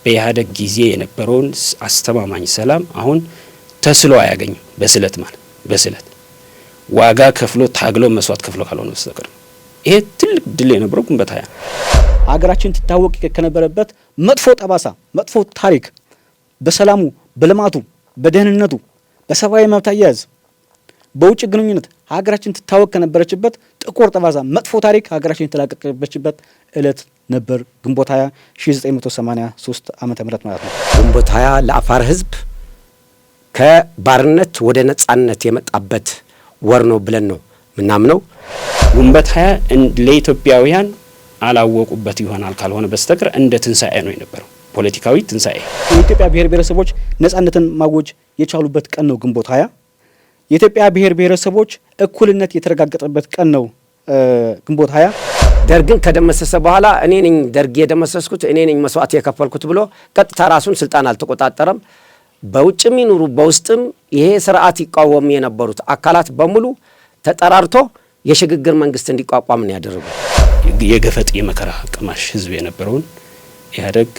በኢህአዴግ ጊዜ የነበረውን አስተማማኝ ሰላም አሁን ተስሎ አያገኝም። በስለት ዋጋ ከፍሎ ታግሎ መስዋዕት ከፍሎ ካልሆነ በስተቀር ይሄ ትልቅ ድል የነበረው ግንቦት 20 ሀገራችን ትታወቅ ከነበረበት መጥፎ ጠባሳ መጥፎ ታሪክ በሰላሙ በልማቱ በደህንነቱ በሰብአዊ መብት አያያዝ በውጭ ግንኙነት ሀገራችን ትታወቅ ከነበረችበት ጥቁር ጠባሳ መጥፎ ታሪክ ሀገራችን የተላቀቀችበት እለት ነበር ግንቦት 20 1983 ዓመተ ምህረት ማለት ነው። ግንቦት 20 ለአፋር ህዝብ ከባርነት ወደ ነጻነት የመጣበት ወር ነው ብለን ነው ምናምነው። ግንቦት 20 ለኢትዮጵያውያን አላወቁበት ይሆናል ካልሆነ በስተቀር እንደ ትንሳኤ ነው የነበረው፣ ፖለቲካዊ ትንሳኤ። የኢትዮጵያ ብሔር ብሔረሰቦች ነጻነትን ማወጅ የቻሉበት ቀን ነው ግንቦት 20። የኢትዮጵያ ብሔር ብሔረሰቦች እኩልነት የተረጋገጠበት ቀን ነው ግንቦት 20። ደርግን ከደመሰሰ በኋላ እኔ ነኝ ደርግ የደመሰስኩት እኔ ነኝ መስዋዕት የከፈልኩት ብሎ ቀጥታ ራሱን ስልጣን አልተቆጣጠረም። በውጭም ይኑሩ በውስጥም ይሄ ስርዓት ይቃወም የነበሩት አካላት በሙሉ ተጠራርቶ የሽግግር መንግስት እንዲቋቋም ነው ያደረገው። የገፈጥ የመከራ ቀማሽ ህዝብ የነበረውን ኢህአዴግ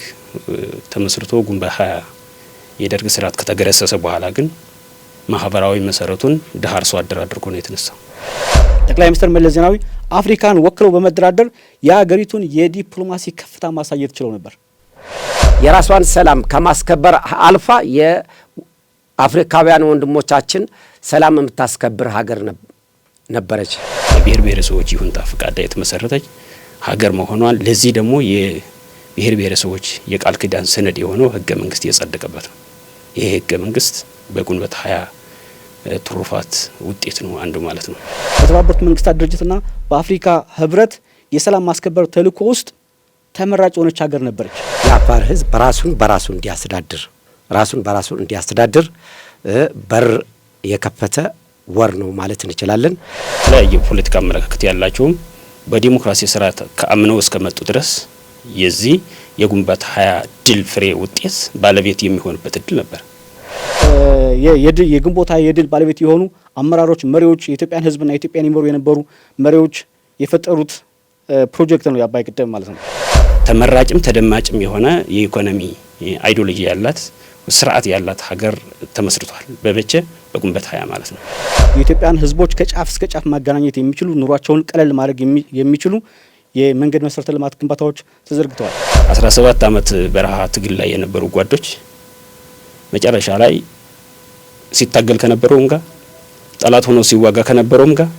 ተመስርቶ ግንቦት 20 የደርግ ስርዓት ከተገረሰሰ በኋላ ግን ማህበራዊ መሰረቱን ድሃ አርሶ አደር አድርጎ ነው የተነሳው። ጠቅላይ ሚኒስትር መለስ ዜናዊ አፍሪካን ወክለው በመደራደር የሀገሪቱን የዲፕሎማሲ ከፍታ ማሳየት ችለው ነበር። የራሷን ሰላም ከማስከበር አልፋ የአፍሪካውያን ወንድሞቻችን ሰላም የምታስከብር ሀገር ነበረች። የብሔር ብሔረሰቦች ይሁንታ ፈቃድ የተመሰረተች ሀገር መሆኗን ለዚህ ደግሞ የብሔር ብሔረሰቦች የቃል ኪዳን ሰነድ የሆነው ህገ መንግስት የጸደቀበት ነው። ይሄ ህገ መንግስት በግንቦት 20 ትሩፋት ውጤት ነው አንዱ ማለት ነው። በተባበሩት መንግስታት ድርጅትና በአፍሪካ ህብረት የሰላም ማስከበር ተልእኮ ውስጥ ተመራጭ የሆነች ሀገር ነበረች። የአፋር ህዝብ ራሱን በራሱ እንዲያስተዳድር በር የከፈተ ወር ነው ማለት እንችላለን። የተለያየ ፖለቲካ አመለካከት ያላቸውም በዲሞክራሲ ስርዓት ከአምነው እስከመጡ ድረስ የዚህ የግንቦት 20 ድል ፍሬ ውጤት ባለቤት የሚሆንበት እድል ነበር። የግንቦት 20 የድል ባለቤት የሆኑ አመራሮች፣ መሪዎች፣ የኢትዮጵያን ህዝብና ኢትዮጵያን ይመሩ የነበሩ መሪዎች የፈጠሩት ፕሮጀክት ነው የአባይ ግድብ ማለት ነው። ተመራጭም ተደማጭም የሆነ የኢኮኖሚ አይዲዮሎጂ ያላት ስርዓት ያላት ሀገር ተመስርቷል። በግንቦት 20 ማለት ነው። የኢትዮጵያን ህዝቦች ከጫፍ እስከ ጫፍ ማገናኘት የሚችሉ ኑሯቸውን ቀለል ማድረግ የሚችሉ የመንገድ መሰረተ ልማት ግንባታዎች ተዘርግተዋል። 17 ዓመት በረሃ ትግል ላይ የነበሩ ጓዶች መጨረሻ ላይ ሲታገል ከነበረውም ጋር ጠላት ሆኖ ሲዋጋ ከነበረውም ጋር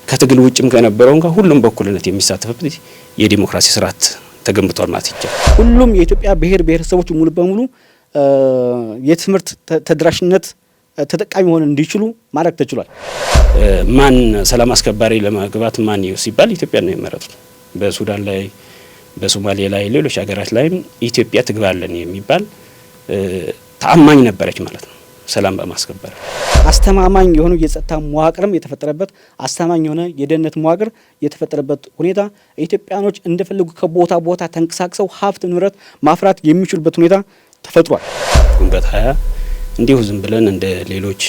ከትግል ውጭም ከነበረውም ጋር ሁሉም በእኩልነት የሚሳተፍበት የዲሞክራሲ ስርዓት ተገንብቷል ማለት ይቻላል። ሁሉም የኢትዮጵያ ብሔር ብሔረሰቦች ሙሉ በሙሉ የትምህርት ተደራሽነት ተጠቃሚ ሆነው እንዲችሉ ማድረግ ተችሏል። ማን ሰላም አስከባሪ ለማግባት ማን ይው ሲባል ኢትዮጵያ ነው የመረጡት። በሱዳን ላይ በሶማሌ ላይ ሌሎች ሀገራት ላይም ኢትዮጵያ ትግባለን የሚባል ተአማኝ ነበረች ማለት ነው። ሰላም በማስከበር አስተማማኝ የሆነ የጸጥታ መዋቅርም የተፈጠረበት አስተማማኝ የሆነ የደህንነት መዋቅር የተፈጠረበት ሁኔታ ኢትዮጵያኖች እንደፈለጉ ከቦታ ቦታ ተንቀሳቅሰው ሀብት ንብረት ማፍራት የሚችሉበት ሁኔታ ተፈጥሯል። ግንቦት 20 እንዲሁ ዝም ብለን እንደ ሌሎች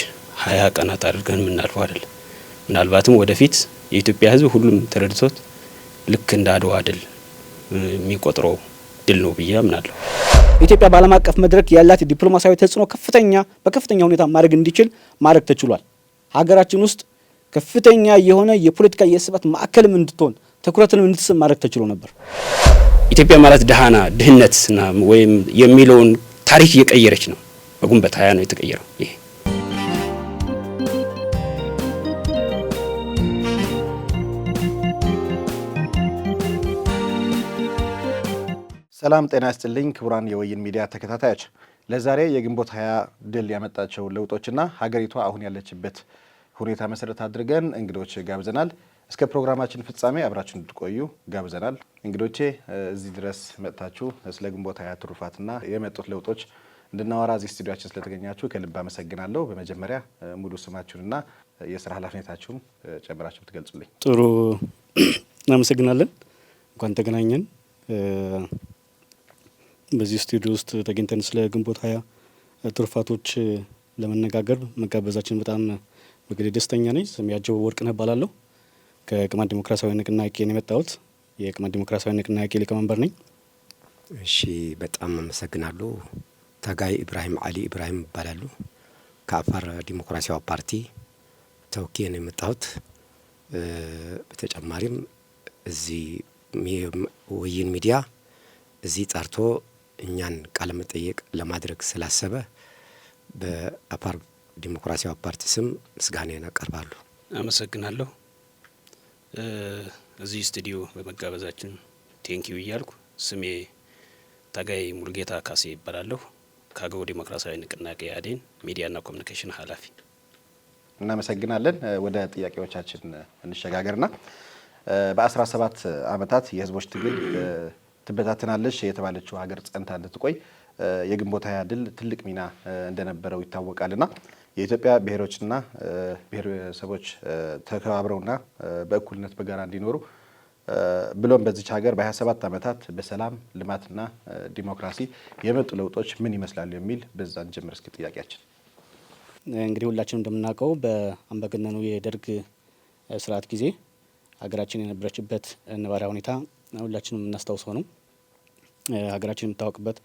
20 ቀናት አድርገን የምናልፈው አይደለም። ምናልባትም ወደፊት የኢትዮጵያ ሕዝብ ሁሉም ተረድቶት ልክ እንደ አድዋ ድል የሚቆጥረው ድል ነው ብዬ አምናለሁ። ኢትዮጵያ በዓለም አቀፍ መድረክ ያላት ዲፕሎማሲያዊ ተጽዕኖ በከፍተኛ ሁኔታ ማድረግ እንዲችል ማድረግ ተችሏል። ሀገራችን ውስጥ ከፍተኛ የሆነ የፖለቲካ የስበት ማዕከልም እንድትሆን ትኩረትንም እንድትስብ ማድረግ ተችሎ ነበር። ኢትዮጵያ ማለት ድህነትና ወይም የሚለውን ታሪክ እየቀየረች ነው። በግንቦት 20 ነው የተቀየረው። ይሄ ሰላም ጤና ይስጥልኝ ክቡራን የወይን ሚዲያ ተከታታዮች፣ ለዛሬ የግንቦት 20 ድል ያመጣቸው ለውጦችና ሀገሪቷ አሁን ያለችበት ሁኔታ መሰረት አድርገን እንግዶች ጋብዘናል። እስከ ፕሮግራማችን ፍጻሜ አብራችሁን እንድትቆዩ ጋብዘናል። እንግዶቼ እዚህ ድረስ መጥታችሁ ስለ ግንቦት 20 ትሩፋትና የመጡት ለውጦች እንድናወራ እዚህ ስቱዲዮአችን ስለተገኛችሁ ከልብ አመሰግናለሁ። በመጀመሪያ ሙሉ ስማችሁንና የስራ ኃላፊነታችሁን ጨምራችሁ ብትገልጹልኝ። ጥሩ እናመሰግናለን። እንኳን ተገናኘን። በዚህ ስቱዲዮ ውስጥ ተገኝተን ስለ ግንቦት 20 ትሩፋቶች ለመነጋገር መጋበዛችን በጣም በግሌ ደስተኛ ነኝ። ስሜ አጀበው ወርቅነህ እባላለሁ። ከቅማንት ዲሞክራሲያዊ ንቅናቄ ነው የመጣሁት። የቅማንት ዲሞክራሲያዊ ንቅናቄ ሊቀመንበር ነኝ። እሺ በጣም አመሰግናለሁ። ታጋይ ኢብራሂም አሊ ኢብራሂም ይባላሉ። ከአፋር ዲሞክራሲያዊ ፓርቲ ተወክዬ ነው የመጣሁት። በተጨማሪም እዚህ ወይን ሚዲያ እዚህ ጠርቶ እኛን ቃለ መጠየቅ ለማድረግ ስላሰበ በአፋር ዲሞክራሲያዊ ፓርቲ ስም ምስጋናዬን አቀርባለሁ። አመሰግናለሁ። እዚህ ስቱዲዮ በመጋበዛችን ቴንኪው እያልኩ ስሜ ታጋይ ሙልጌታ ካሴ ይባላለሁ። ከአገው ዲሞክራሲያዊ ንቅናቄ አዴን ሚዲያና ኮሚኒኬሽን ኃላፊ። እናመሰግናለን። ወደ ጥያቄዎቻችን እንሸጋገርና በ17 ዓመታት የህዝቦች ትግል ትበታተናለች የተባለችው ሀገር ጸንታ እንድትቆይ የግንቦት 20 ድል ትልቅ ሚና እንደነበረው ይታወቃልና የኢትዮጵያ ብሔሮችና ብሔረሰቦች ተከባብረውና በእኩልነት በጋራ እንዲኖሩ ብሎም በዚች ሀገር በ27 ዓመታት በሰላም ልማትና ዲሞክራሲ የመጡ ለውጦች ምን ይመስላሉ የሚል በዛን ጀምር እስኪ ጥያቄያችን። እንግዲህ ሁላችንም እንደምናውቀው በአምባገነኑ የደርግ ስርዓት ጊዜ ሀገራችን የነበረችበት ነባራዊ ሁኔታ ሁላችንም የምናስታውሰው ነው። ሀገራችን የምታወቅበት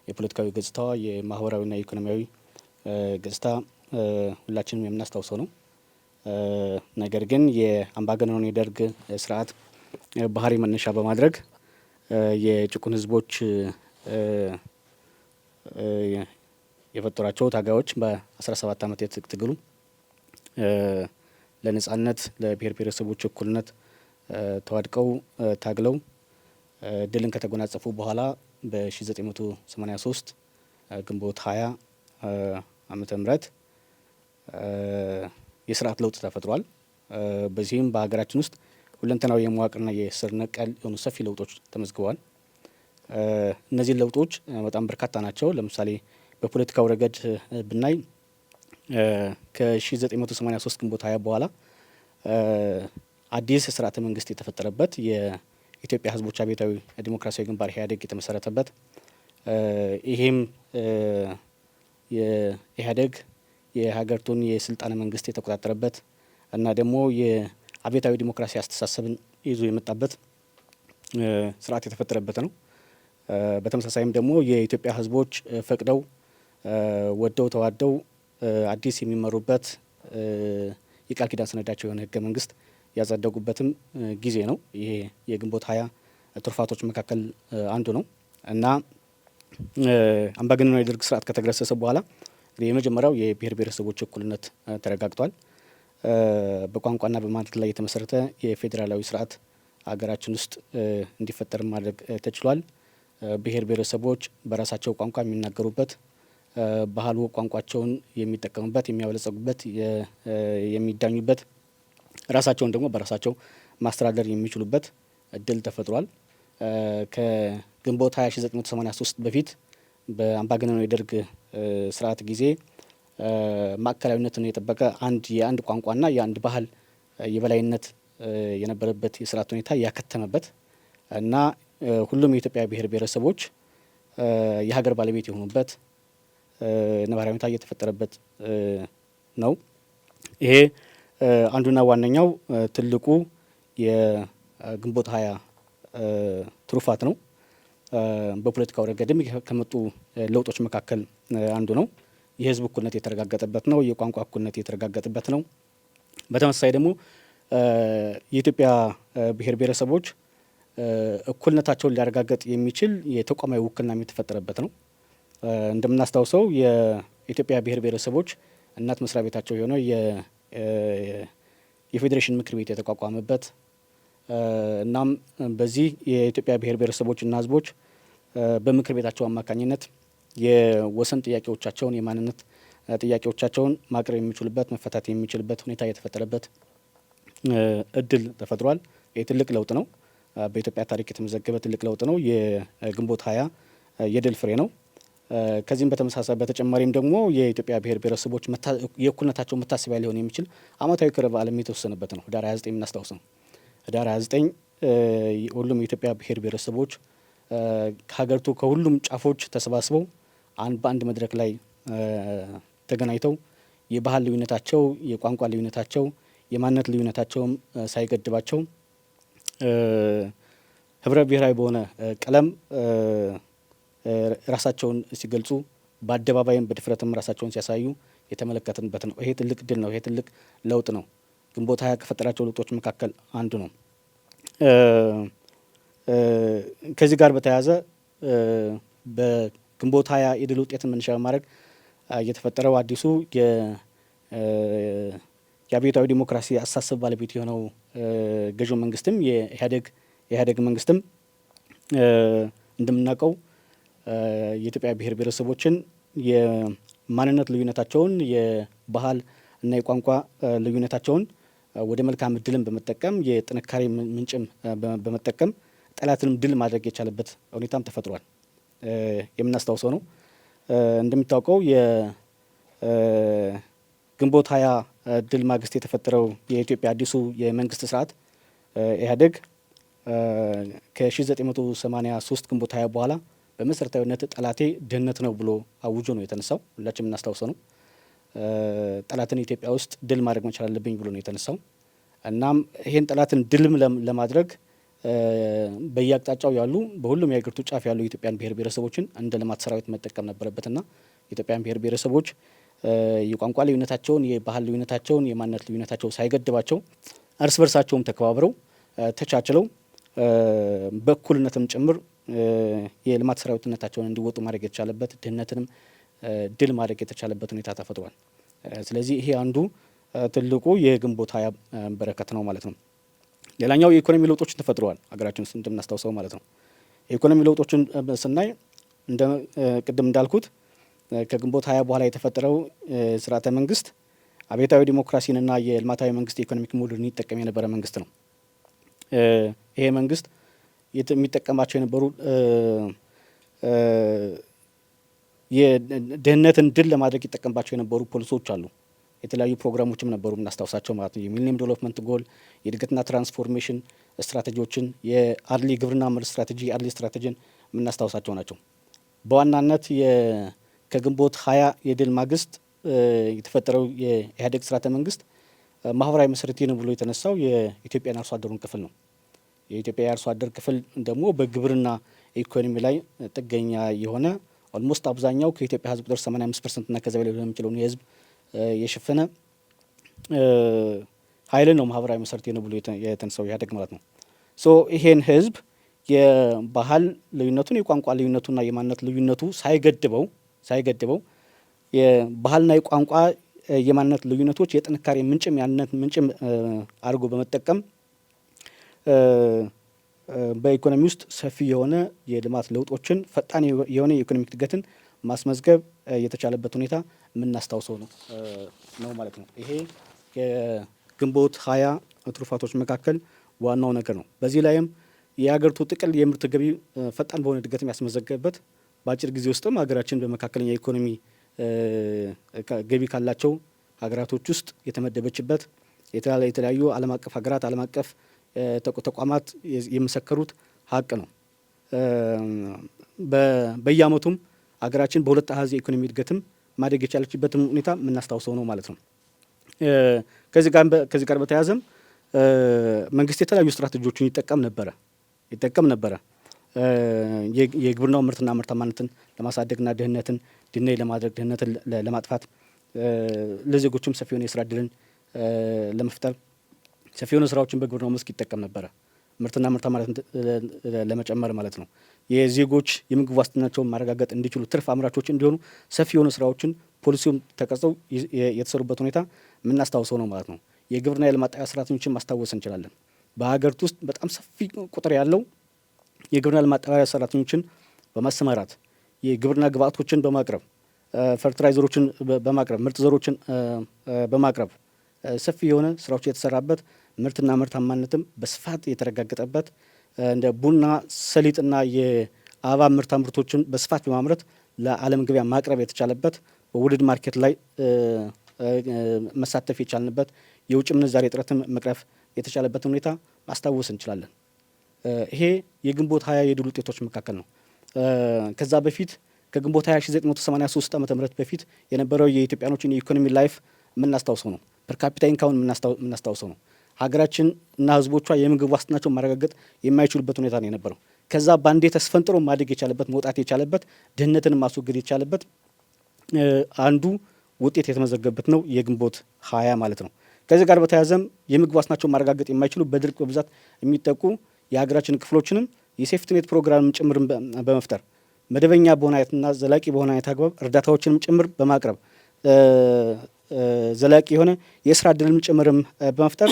የፖለቲካዊ ገጽታዋ፣ የማህበራዊና የኢኮኖሚያዊ ገጽታ ሁላችንም የምናስታውሰው ነው። ነገር ግን የአምባገነኑን የደርግ ስርዓት ባህሪ መነሻ በማድረግ የጭቁን ህዝቦች የፈጠሯቸው ታጋዮች በ17 ዓመት የትጥቅ ትግሉ ለነጻነት ለብሔር ብሔረሰቦች እኩልነት ተዋድቀው ታግለው ድልን ከተጎናጸፉ በኋላ በ1983 ግንቦት 20 ዓመተ ምህረት የስርዓት ለውጥ ተፈጥሯል። በዚህም በሀገራችን ውስጥ ሁለንተናዊ የመዋቅርና የስር ነቀል የሆኑ ሰፊ ለውጦች ተመዝግበዋል። እነዚህ ለውጦች በጣም በርካታ ናቸው። ለምሳሌ በፖለቲካው ረገድ ብናይ ከ1983 ግንቦት 20 በኋላ አዲስ ስርዓተ መንግስት የተፈጠረበት የኢትዮጵያ ህዝቦች አብዮታዊ ዲሞክራሲያዊ ግንባር ኢህአዴግ የተመሰረተበት ይሄም የኢህአዴግ የሀገሪቱን የስልጣነ መንግስት የተቆጣጠረበት እና ደግሞ የአብዮታዊ ዲሞክራሲ አስተሳሰብን ይዞ የመጣበት ስርዓት የተፈጠረበት ነው። በተመሳሳይም ደግሞ የኢትዮጵያ ህዝቦች ፈቅደው ወደው ተዋደው አዲስ የሚመሩበት የቃል ኪዳን ሰነዳቸው የሆነ ህገ መንግስት ያጸደቁበትም ጊዜ ነው። ይሄ የግንቦት 20 ትሩፋቶች መካከል አንዱ ነው እና አምባገነናዊ የደርግ ስርዓት ከተገረሰሰ በኋላ የመጀመሪያው የብሔር ብሔረሰቦች እኩልነት ተረጋግጧል። በቋንቋና በማንነት ላይ የተመሰረተ የፌዴራላዊ ስርዓት ሀገራችን ውስጥ እንዲፈጠር ማድረግ ተችሏል። ብሔር ብሔረሰቦች በራሳቸው ቋንቋ የሚናገሩበት፣ ባህሉ ቋንቋቸውን የሚጠቀሙበት፣ የሚያበለጸጉበት፣ የሚዳኙበት፣ ራሳቸውን ደግሞ በራሳቸው ማስተዳደር የሚችሉበት እድል ተፈጥሯል። ከግንቦት 1983 በፊት በአምባገነናዊ የደርግ ስርዓት ጊዜ ማዕከላዊነትን የጠበቀ የአንድ ቋንቋና የአንድ ባህል የበላይነት የነበረበት የስርዓት ሁኔታ ያከተመበት እና ሁሉም የኢትዮጵያ ብሔር ብሔረሰቦች የሀገር ባለቤት የሆኑበት ነባራዊ ሁኔታ እየተፈጠረበት ነው። ይሄ አንዱና ዋነኛው ትልቁ የግንቦት 20 ትሩፋት ነው። በፖለቲካው ረገድም ከመጡ ለውጦች መካከል አንዱ ነው። የህዝብ እኩልነት የተረጋገጠበት ነው። የቋንቋ እኩልነት የተረጋገጠበት ነው። በተመሳሳይ ደግሞ የኢትዮጵያ ብሔር ብሔረሰቦች እኩልነታቸውን ሊያረጋግጥ የሚችል የተቋማዊ ውክልና የተፈጠረበት ነው። እንደምናስታውሰው የኢትዮጵያ ብሔር ብሔረሰቦች እናት መስሪያ ቤታቸው የሆነው የፌዴሬሽን ምክር ቤት የተቋቋመበት እናም በዚህ የኢትዮጵያ ብሔር ብሔረሰቦችና ህዝቦች በምክር ቤታቸው አማካኝነት የወሰን ጥያቄዎቻቸውን የማንነት ጥያቄዎቻቸውን ማቅረብ የሚችሉበት መፈታት የሚችልበት ሁኔታ የተፈጠረበት እድል ተፈጥሯል። ይህ ትልቅ ለውጥ ነው። በኢትዮጵያ ታሪክ የተመዘገበ ትልቅ ለውጥ ነው። የግንቦት 20 የድል ፍሬ ነው። ከዚህም በተጨማሪም ደግሞ የኢትዮጵያ ብሔር ብሔረሰቦች የእኩልነታቸው መታሰቢያ ሊሆን የሚችል ዓመታዊ ክብረ በዓልም የተወሰነበት ነው። ህዳር 29 የምናስታውስ ነው። ህዳር 29 ሁሉም የኢትዮጵያ ብሔር ብሔረሰቦች ከሀገሪቱ ከሁሉም ጫፎች ተሰባስበው በአንድ መድረክ ላይ ተገናኝተው የባህል ልዩነታቸው፣ የቋንቋ ልዩነታቸው፣ የማንነት ልዩነታቸውም ሳይገድባቸው ህብረ ብሔራዊ በሆነ ቀለም ራሳቸውን ሲገልጹ በአደባባይም በድፍረትም ራሳቸውን ሲያሳዩ የተመለከትንበት ነው። ይሄ ትልቅ ድል ነው። ይሄ ትልቅ ለውጥ ነው። ግንቦት 20 ከፈጠራቸው ለውጦች መካከል አንዱ ነው። ከዚህ ጋር በተያያዘ በግንቦት 20 የድል ውጤትን መነሻ በማድረግ የተፈጠረው አዲሱ የአብዮታዊ ዲሞክራሲ አስተሳሰብ ባለቤት የሆነው ገዢው መንግስትም የኢህአዴግ መንግስትም እንደምናውቀው የኢትዮጵያ ብሔር ብሔረሰቦችን የማንነት ልዩነታቸውን፣ የባህል እና የቋንቋ ልዩነታቸውን ወደ መልካም እድልን በመጠቀም የጥንካሬ ምንጭም በመጠቀም ጠላትንም ድል ማድረግ የቻለበት ሁኔታም ተፈጥሯል። የምናስታውሰው ነው። እንደሚታወቀው የግንቦት 20 ድል ማግስት የተፈጠረው የኢትዮጵያ አዲሱ የመንግስት ስርዓት ኢህአዴግ ከ1983 ግንቦት 20 በኋላ በመሰረታዊነት ጠላቴ ድህነት ነው ብሎ አውጆ ነው የተነሳው። ሁላችን የምናስታውሰው ነው። ጠላትን ኢትዮጵያ ውስጥ ድል ማድረግ መቻል አለብኝ ብሎ ነው የተነሳው። እናም ይሄን ጠላትን ድልም ለማድረግ በየአቅጣጫው ያሉ በሁሉም የሀገሪቱ ጫፍ ያሉ የኢትዮጵያን ብሔር ብሔረሰቦችን እንደ ልማት ሰራዊት መጠቀም ነበረበትና የኢትዮጵያን ብሔር ብሔረሰቦች የቋንቋ ልዩነታቸውን፣ የባህል ልዩነታቸውን፣ የማንነት ልዩነታቸው ሳይገድባቸው እርስ በርሳቸውም ተከባብረው ተቻችለው በእኩልነትም ጭምር የልማት ሰራዊትነታቸውን እንዲወጡ ማድረግ የተቻለበት ድህነትንም ድል ማድረግ የተቻለበት ሁኔታ ተፈጥሯል። ስለዚህ ይሄ አንዱ ትልቁ የግንቦት 20 በረከት ነው ማለት ነው። ሌላኛው የኢኮኖሚ ለውጦችን ተፈጥረዋል ሀገራችን ውስጥ እንደምናስታውሰው ማለት ነው። የኢኮኖሚ ለውጦችን ስናይ ቅድም እንዳልኩት ከግንቦት 20 በኋላ የተፈጠረው ስርዓተ መንግስት አብዮታዊ ዲሞክራሲንና የልማታዊ መንግስት የኢኮኖሚክ ሞዴልን ይጠቀም የነበረ መንግስት ነው። ይሄ መንግስት የሚጠቀማቸው የነበሩ የድህነትን ድል ለማድረግ ይጠቀምባቸው የነበሩ ፖሊሶች አሉ። የተለያዩ ፕሮግራሞችም ነበሩ የምናስታውሳቸው ማለት ነው። የሚሊኒየም ዴቨሎፕመንት ጎል፣ የእድገትና ትራንስፎርሜሽን ስትራቴጂዎችን፣ የአርሊ ግብርና ምር ስትራቴጂ፣ አርሊ ስትራቴጂን የምናስታውሳቸው ናቸው። በዋናነት ከግንቦት 20 የድል ማግስት የተፈጠረው የኢህአዴግ ስርዓተ መንግስት ማህበራዊ መሰረቴ ነው ብሎ የተነሳው የኢትዮጵያን አርሶ አደሩን ክፍል ነው። የኢትዮጵያ የአርሶ አደር ክፍል ደግሞ በግብርና ኢኮኖሚ ላይ ጥገኛ የሆነ ኦልሞስት አብዛኛው ከኢትዮጵያ ህዝብ ቁጥር 85% እና ከዛ በላይ ሊሆን የሚችለውን የህዝብ የሸፈነ ኃይልን ነው ማህበራዊ መሰረቴ ነው ብሎ የተነሳው ኢህአዴግ ማለት ነው። ሶ ይሄን ህዝብ የባህል ልዩነቱን፣ የቋንቋ ልዩነቱና የማንነት ልዩነቱ ሳይገድበው የባህልና የቋንቋ የማንነት ልዩነቶች የጥንካሬ ምንጭም የአንድነት ምንጭም አድርጎ በመጠቀም በኢኮኖሚ ውስጥ ሰፊ የሆነ የልማት ለውጦችን፣ ፈጣን የሆነ የኢኮኖሚክ እድገትን ማስመዝገብ የተቻለበት ሁኔታ የምናስታውሰው ነው ማለት ነው። ይሄ የግንቦት 20 ትሩፋቶች መካከል ዋናው ነገር ነው። በዚህ ላይም የሀገሪቱ ጥቅል የምርት ገቢ ፈጣን በሆነ እድገትም ያስመዘገበበት፣ በአጭር ጊዜ ውስጥም ሀገራችን በመካከለኛ የኢኮኖሚ ገቢ ካላቸው ሀገራቶች ውስጥ የተመደበችበት፣ የተለያዩ ዓለም አቀፍ ሀገራት፣ ዓለም አቀፍ ተቋማት የመሰከሩት ሀቅ ነው። በየአመቱም ሀገራችን በሁለት አሃዝ የኢኮኖሚ እድገትም ማደግ የቻለችበትም ሁኔታ የምናስታውሰው ነው ማለት ነው። ከዚህ ጋር በተያያዘም መንግስት የተለያዩ ስትራቴጂዎችን ይጠቀም ነበረ። የግብርናው ምርትና ምርታማነትን ለማሳደግና ድህነትን ድነይ ለማድረግ ድህነትን ለማጥፋት ለዜጎችም ሰፊ የሆነ የስራ እድልን ለመፍጠር ሰፊ የሆነ ስራዎችን በግብርናው መስክ ይጠቀም ነበረ። ምርትና ምርታማነትን ለመጨመር ማለት ነው። የዜጎች የምግብ ዋስትናቸውን ማረጋገጥ እንዲችሉ፣ ትርፍ አምራቾች እንዲሆኑ ሰፊ የሆኑ ስራዎችን ፖሊሲውም ተቀርጸው የተሰሩበት ሁኔታ የምናስታውሰው ነው ማለት ነው። የግብርና የልማት ሰራተኞችን ማስታወስ እንችላለን። በሀገሪቱ ውስጥ በጣም ሰፊ ቁጥር ያለው የግብርና ልማት ሰራተኞችን በማሰማራት የግብርና ግብአቶችን በማቅረብ ፈርቲላይዘሮችን በማቅረብ ምርጥ ዘሮችን በማቅረብ ሰፊ የሆነ ስራዎች የተሰራበት፣ ምርትና ምርታማነትም በስፋት የተረጋገጠበት፣ እንደ ቡና፣ ሰሊጥና የአበባ ምርቶችን በስፋት በማምረት ለዓለም ገበያ ማቅረብ የተቻለበት፣ በውድድ ማርኬት ላይ መሳተፍ የቻልንበት፣ የውጭ ምንዛሬ እጥረትን መቅረፍ የተቻለበትን ሁኔታ ማስታወስ እንችላለን። ይሄ የግንቦት 20 የድል ውጤቶች መካከል ነው። ከዛ በፊት ከግንቦት 20 1983 ዓ.ም በፊት የነበረው የኢትዮጵያኖችን የኢኮኖሚ ላይፍ የምናስታውሰው ነው። ፐርካፒታ ኢንካምን የምናስታውሰው ነው። ሀገራችን እና ህዝቦቿ የምግብ ዋስትናቸውን ማረጋገጥ የማይችሉበት ሁኔታ ነው የነበረው። ከዛ ባንዴ ተስፈንጥሮ ማደግ የቻለበት መውጣት የቻለበት ድህነትን ማስወገድ የቻለበት አንዱ ውጤት የተመዘገበበት ነው የግንቦት 20 ማለት ነው። ከዚህ ጋር በተያያዘም የምግብ ዋስትናቸውን ማረጋገጥ የማይችሉ በድርቅ በብዛት የሚጠቁ የሀገራችን ክፍሎችንም የሴፍትኔት ፕሮግራም ጭምር በመፍጠር መደበኛ በሆነ አይነትና ዘላቂ በሆነ አይነት አግባብ እርዳታዎችንም ጭምር በማቅረብ ዘላቂ የሆነ የስራ እድልም ጭምርም በመፍጠር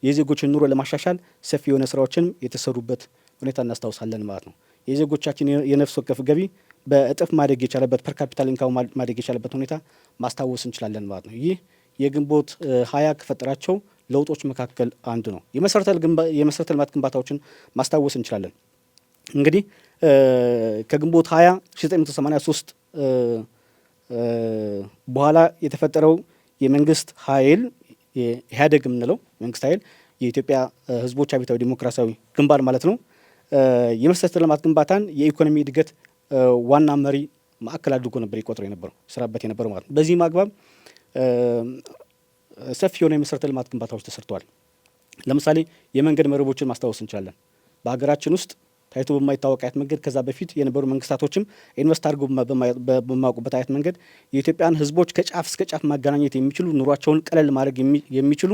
የዜጎችን ኑሮ ለማሻሻል ሰፊ የሆነ ስራዎችን የተሰሩበት ሁኔታ እናስታውሳለን ማለት ነው። የዜጎቻችን የነፍስ ወከፍ ገቢ በእጥፍ ማደግ የቻለበት ፐር ካፒታል ኢንካም ማደግ የቻለበት ሁኔታ ማስታወስ እንችላለን ማለት ነው። ይህ የግንቦት 20 ከፈጠራቸው ለውጦች መካከል አንዱ ነው። የመሰረተ ልማት ግንባታዎችን ማስታወስ እንችላለን። እንግዲህ ከግንቦት 20 1983 በኋላ የተፈጠረው የመንግስት ኃይል ኢህአዴግ የምንለው መንግስት ኃይል የኢትዮጵያ ህዝቦች አብዮታዊ ዲሞክራሲያዊ ግንባር ማለት ነው። የመሰረተ ልማት ግንባታን የኢኮኖሚ እድገት ዋና መሪ ማዕከል አድርጎ ነበር ይቆጥረው የነበረው ስራበት የነበረው ማለት ነው። በዚህም አግባብ ሰፊ የሆነ የመሰረተ ልማት ግንባታዎች ተሰርተዋል። ለምሳሌ የመንገድ መረቦችን ማስታወስ እንችላለን። በሀገራችን ውስጥ ታይቶ በማይታወቅ አይነት መንገድ ከዛ በፊት የነበሩ መንግስታቶችም ኢንቨስት አድርገው በማያውቁበት አይነት መንገድ የኢትዮጵያን ህዝቦች ከጫፍ እስከ ጫፍ ማገናኘት የሚችሉ ኑሯቸውን ቀለል ማድረግ የሚችሉ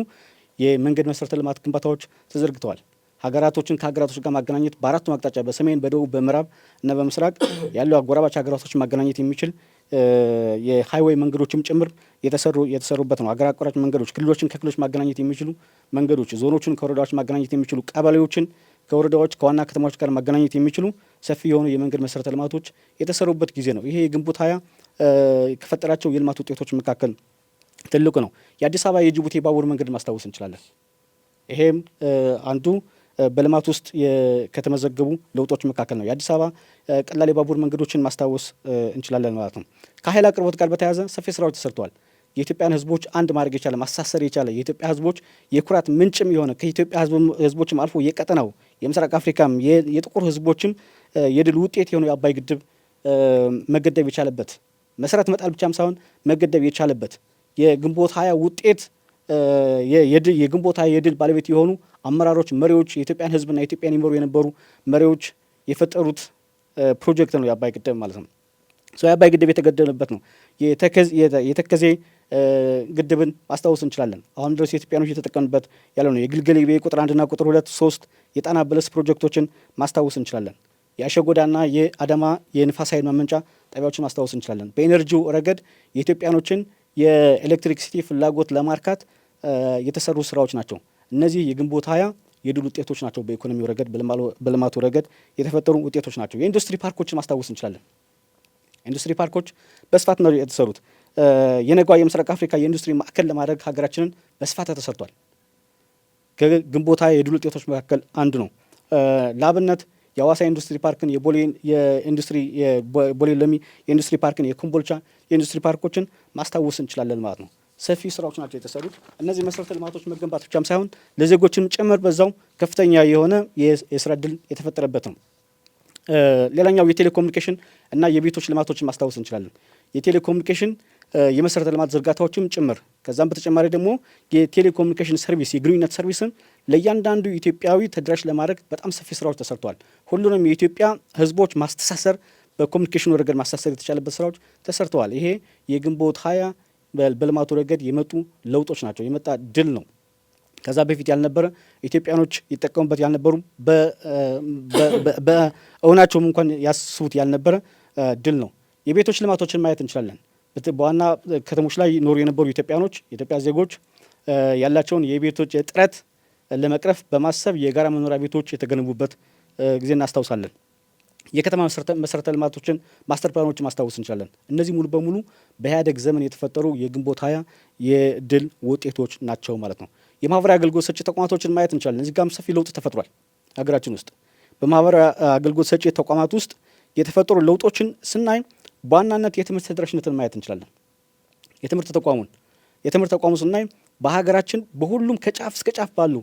የመንገድ መሰረተ ልማት ግንባታዎች ተዘርግተዋል። ሀገራቶችን ከሀገራቶች ጋር ማገናኘት በአራቱም አቅጣጫ በሰሜን፣ በደቡብ፣ በምዕራብ እና በምስራቅ ያሉ አጎራባች ሀገራቶችን ማገናኘት የሚችል የሃይዌይ መንገዶችም ጭምር የተሰሩበት ነው። ሀገር አቋራጭ መንገዶች፣ ክልሎችን ከክልሎች ማገናኘት የሚችሉ መንገዶች፣ ዞኖችን ከወረዳዎች ማገናኘት የሚችሉ ቀበሌዎችን ከወረዳዎች ከዋና ከተማዎች ጋር ማገናኘት የሚችሉ ሰፊ የሆኑ የመንገድ መሰረተ ልማቶች የተሰሩበት ጊዜ ነው። ይሄ የግንቦት 20 ከፈጠራቸው የልማት ውጤቶች መካከል ትልቁ ነው። የአዲስ አበባ የጅቡቲ ባቡር መንገድ ማስታወስ እንችላለን። ይሄም አንዱ በልማት ውስጥ ከተመዘገቡ ለውጦች መካከል ነው። የአዲስ አበባ ቀላል የባቡር መንገዶችን ማስታወስ እንችላለን ማለት ነው። ከኃይል አቅርቦት ጋር በተያያዘ ሰፊ ስራዎች ተሰርተዋል። የኢትዮጵያን ህዝቦች አንድ ማድረግ የቻለ ማሳሰር የቻለ የኢትዮጵያ ህዝቦች የኩራት ምንጭም የሆነ ከኢትዮጵያ ህዝቦችም አልፎ የቀጠናው የምስራቅ አፍሪካም የጥቁር ህዝቦችም የድል ውጤት የሆነው የአባይ ግድብ መገደብ የቻለበት መሰረት መጣል ብቻም ሳይሆን መገደብ የቻለበት የግንቦት 20 ውጤት የግንቦት 20 የድል ባለቤት የሆኑ አመራሮች፣ መሪዎች የኢትዮጵያን ህዝብና ኢትዮጵያን ይመሩ የነበሩ መሪዎች የፈጠሩት ፕሮጀክት ነው የአባይ ግድብ ማለት ነው። የአባይ ግድብ የተገደበበት ነው። የተከዜ ግድብን ማስታወስ እንችላለን። አሁን ድረስ የኢትዮጵያኖች እየተጠቀሙበት ያለው ነው። የግልገል ግቤ ቁጥር 1 እና ቁጥር 2፣ 3 የጣና በለስ ፕሮጀክቶችን ማስታወስ እንችላለን። የአሸጎዳና የአዳማ የንፋስ ኃይል ማመንጫ ጣቢያዎችን ማስታወስ እንችላለን። በኤነርጂው ረገድ የኢትዮጵያኖችን የኤሌክትሪክሲቲ ፍላጎት ለማርካት የተሰሩ ስራዎች ናቸው። እነዚህ የግንቦት 20 የድል ውጤቶች ናቸው። በኢኮኖሚው ረገድ በልማቱ ረገድ የተፈጠሩ ውጤቶች ናቸው። የኢንዱስትሪ ፓርኮችን ማስታወስ እንችላለን። ኢንዱስትሪ ፓርኮች በስፋት ነው የተሰሩት። የነጓ የምስራቅ አፍሪካ የኢንዱስትሪ ማዕከል ለማድረግ ሀገራችንን በስፋት ተሰርቷል። ከግንቦት 20 የድል ውጤቶች መካከል አንዱ ነው። ለአብነት የአዋሳ ኢንዱስትሪ ፓርክን፣ የቦሌ ለሚ የኢንዱስትሪ ፓርክን፣ የኮምቦልቻ የኢንዱስትሪ ፓርኮችን ማስታወስ እንችላለን ማለት ነው። ሰፊ ስራዎች ናቸው የተሰሩት። እነዚህ መሰረተ ልማቶች መገንባት ብቻም ሳይሆን ለዜጎችም ጭምር በዛው ከፍተኛ የሆነ የስራ እድል የተፈጠረበት ነው። ሌላኛው የቴሌኮሙኒኬሽን እና የቤቶች ልማቶችን ማስታወስ እንችላለን። የቴሌኮሙኒኬሽን የመሰረተ ልማት ዝርጋታዎችም ጭምር ከዛም በተጨማሪ ደግሞ የቴሌኮሙኒኬሽን ሰርቪስ የግንኙነት ሰርቪስን ለእያንዳንዱ ኢትዮጵያዊ ተደራሽ ለማድረግ በጣም ሰፊ ስራዎች ተሰርተዋል። ሁሉንም የኢትዮጵያ ህዝቦች ማስተሳሰር በኮሙኒኬሽኑ ረገድ ማስተሳሰር የተቻለበት ስራዎች ተሰርተዋል። ይሄ የግንቦት 20 በልማቱ ረገድ የመጡ ለውጦች ናቸው። የመጣ ድል ነው። ከዛ በፊት ያልነበረ ኢትዮጵያኖች ይጠቀሙበት ያልነበሩ በእውናቸውም እንኳን ያስቡት ያልነበረ ድል ነው። የቤቶች ልማቶችን ማየት እንችላለን። በዋና ከተሞች ላይ ይኖሩ የነበሩ ኢትዮጵያኖች የኢትዮጵያ ዜጎች ያላቸውን የቤቶች እጥረት ለመቅረፍ በማሰብ የጋራ መኖሪያ ቤቶች የተገነቡበት ጊዜ እናስታውሳለን። የከተማ መሰረተ ልማቶችን ማስተር ፕላኖችን ማስታወስ እንችላለን። እነዚህ ሙሉ በሙሉ በኢህአዴግ ዘመን የተፈጠሩ የግንቦት 20 የድል ውጤቶች ናቸው ማለት ነው። የማህበራዊ አገልግሎት ሰጪ ተቋማቶችን ማየት እንችላለን። እዚህ ጋርም ሰፊ ለውጥ ተፈጥሯል። ሀገራችን ውስጥ በማህበራዊ አገልግሎት ሰጪ ተቋማት ውስጥ የተፈጠሩ ለውጦችን ስናይ በዋናነት የትምህርት ተደራሽነትን ማየት እንችላለን። የትምህርት ተቋሙ ስናይ በሀገራችን በሁሉም ከጫፍ እስከ ጫፍ ባሉ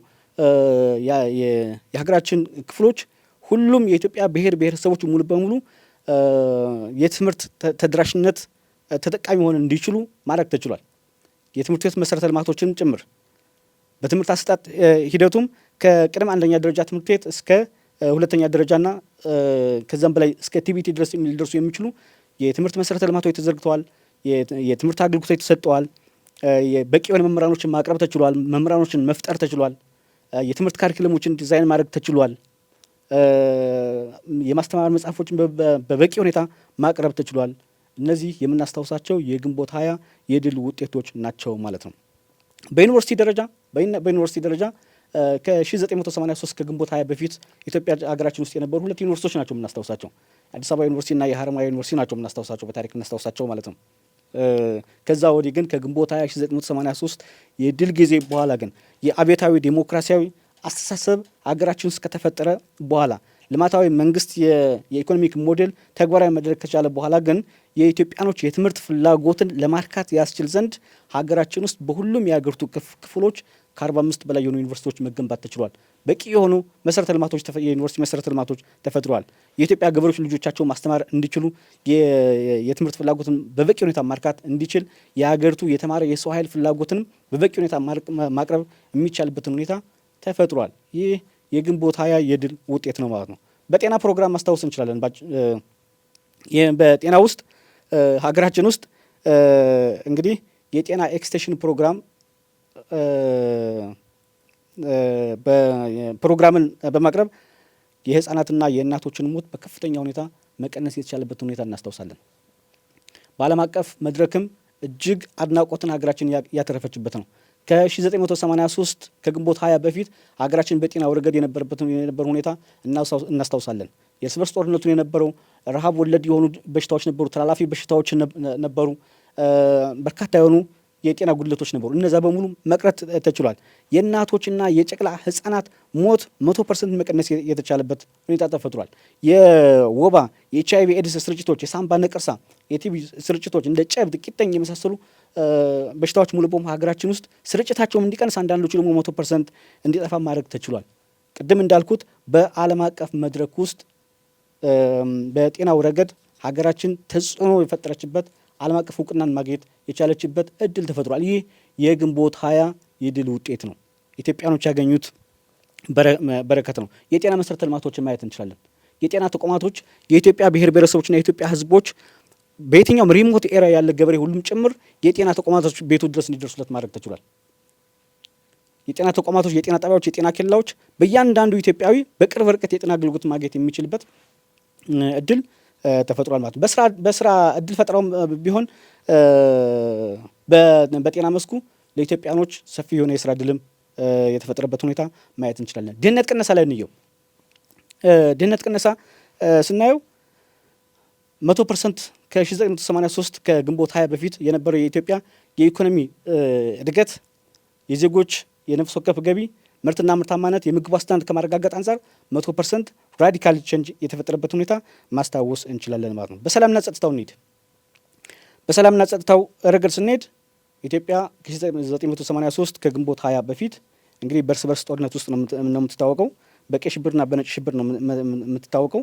የሀገራችን ክፍሎች ሁሉም የኢትዮጵያ ብሔር ብሔረሰቦች ሙሉ በሙሉ የትምህርት ተደራሽነት ተጠቃሚ ሆነን እንዲችሉ ማድረግ ተችሏል። የትምህርት ቤት መሰረተ ልማቶችን ጭምር በትምህርት አሰጣጥ ሂደቱም ከቅድመ አንደኛ ደረጃ ትምህርት ቤት እስከ ሁለተኛ ደረጃና ከዛም በላይ እስከ ቲቢቲ ድረስ ሊደርሱ የሚችሉ የትምህርት መሰረተ ልማቶች ተዘርግተዋል። የትምህርት አገልግሎቶች ተሰጥተዋል። በቂ የሆነ መምህራኖችን ማቅረብ ተችሏል። መምህራኖችን መፍጠር ተችሏል። የትምህርት ካሪኩለሞችን ዲዛይን ማድረግ ተችሏል። የማስተማር መጽሐፎችን በበቂ ሁኔታ ማቅረብ ተችሏል። እነዚህ የምናስታውሳቸው የግንቦት 20 የድል ውጤቶች ናቸው ማለት ነው። በዩኒቨርሲቲ ደረጃ ከ1983 ከግንቦት 20 በፊት ኢትዮጵያ ሀገራችን ውስጥ የነበሩ ሁለት ዩኒቨርሲቲዎች ናቸው የምናስታውሳቸው። አዲስ አበባ ዩኒቨርሲቲና የሀረማያ ዩኒቨርሲቲ ናቸው የምናስታውሳቸው፣ በታሪክ የምናስታውሳቸው ማለት ነው። ከዛ ወዲህ ግን ከግንቦት 20 1983 የድል ጊዜ በኋላ ግን የአብዮታዊ ዴሞክራሲያዊ አስተሳሰብ ሀገራችን ውስጥ ከተፈጠረ በኋላ ልማታዊ መንግስት የኢኮኖሚክ ሞዴል ተግባራዊ መድረክ ከቻለ በኋላ ግን የኢትዮጵያኖች የትምህርት ፍላጎትን ለማርካት ያስችል ዘንድ ሀገራችን ውስጥ በሁሉም የሀገሪቱ ክፍሎች ከ45 በላይ የሆኑ ዩኒቨርሲቲዎች መገንባት ተችሏል። በቂ የሆኑ መሰረተ ልማቶች የዩኒቨርሲቲ መሰረተ ልማቶች ተፈጥረዋል። የኢትዮጵያ ገበሬዎች ልጆቻቸው ማስተማር እንዲችሉ የትምህርት ፍላጎትን በበቂ ሁኔታ ማርካት እንዲችል የሀገሪቱ የተማረ የሰው ኃይል ፍላጎትንም በበቂ ሁኔታ ማቅረብ የሚቻልበትን ሁኔታ ተፈጥሯል። ይህ የግንቦት 20 የድል ውጤት ነው ማለት ነው። በጤና ፕሮግራም ማስታወስ እንችላለን። በጤና ውስጥ ሀገራችን ውስጥ እንግዲህ የጤና ኤክስቴንሽን ፕሮግራምን በማቅረብ የህፃናትና የእናቶችን ሞት በከፍተኛ ሁኔታ መቀነስ የተቻለበትን ሁኔታ እናስታውሳለን። በዓለም አቀፍ መድረክም እጅግ አድናቆትን ሀገራችን ያተረፈችበት ነው። ከ1983 ከግንቦት 20 በፊት ሀገራችን በጤናው ረገድ የነበረው ሁኔታ እናስታውሳለን። የእርስ በርስ ጦርነቱን የነበረው ረሃብ ወለድ የሆኑ በሽታዎች ነበሩ፣ ተላላፊ በሽታዎች ነበሩ፣ በርካታ የሆኑ የጤና ጉድለቶች ነበሩ። እነዛ በሙሉ መቅረት ተችሏል። የእናቶችና የጨቅላ ህጻናት ሞት 100% መቀነስ የተቻለበት ሁኔታ ተፈጥሯል። የወባ የኤችአይቪ ኤድስ ስርጭቶች፣ የሳምባ ነቀርሳ፣ የቲቢ ስርጭቶች እንደ ጨብጥ፣ ቂጠኝ የመሳሰሉ በሽታዎች ሙሉ በሙሉ ሀገራችን ውስጥ ስርጭታቸውም እንዲቀንስ፣ አንዳንዶቹ ደግሞ 100% እንዲጠፋ ማድረግ ተችሏል። ቅድም እንዳልኩት በዓለም አቀፍ መድረክ ውስጥ በጤናው ረገድ ሀገራችን ተጽዕኖ የፈጠረችበት ዓለም አቀፍ እውቅናን ማግኘት የቻለችበት እድል ተፈጥሯል። ይህ የግንቦት 20 የድል ውጤት ነው። ኢትዮጵያኖች ያገኙት በረከት ነው። የጤና መሰረተ ልማቶችን ማየት እንችላለን። የጤና ተቋማቶች የኢትዮጵያ ብሔር ብሔረሰቦችና የኢትዮጵያ ህዝቦች በየትኛውም ሪሞት ኤሪያ ያለ ገበሬ ሁሉም ጭምር የጤና ተቋማቶች ቤቱ ድረስ እንዲደርሱለት ማድረግ ተችሏል። የጤና ተቋማቶች፣ የጤና ጣቢያዎች፣ የጤና ኬላዎች በእያንዳንዱ ኢትዮጵያዊ በቅርብ ርቀት የጤና አገልግሎት ማግኘት የሚችልበት እድል ተፈጥሯል ማለት ነው። በስራ እድል ፈጠራውም ቢሆን በጤና መስኩ ለኢትዮጵያኖች ሰፊ የሆነ የስራ እድልም የተፈጠረበት ሁኔታ ማየት እንችላለን። ድህነት ቅነሳ ላይ እንየው። ድህነት ቅነሳ ስናየው 100% ከ1983 ከግንቦት 20 በፊት የነበረው የኢትዮጵያ የኢኮኖሚ እድገት የዜጎች የነፍስ ወከፍ ገቢ ምርትና ምርታማነት የምግብ ዋስትናን ከማረጋገጥ አንጻር 100% ራዲካል ቼንጅ የተፈጠረበት ሁኔታ ማስታወስ እንችላለን ማለት ነው። በሰላምና ጸጥታው እንሂድ። በሰላምና ጸጥታው ረገድ ስንሄድ ኢትዮጵያ ከ1983 ከግንቦት 20 በፊት እንግዲህ በእርስ በርስ ጦርነት ውስጥ ነው የምትታወቀው። በቀይ ሽብርና በነጭ ሽብር ነው የምትታወቀው።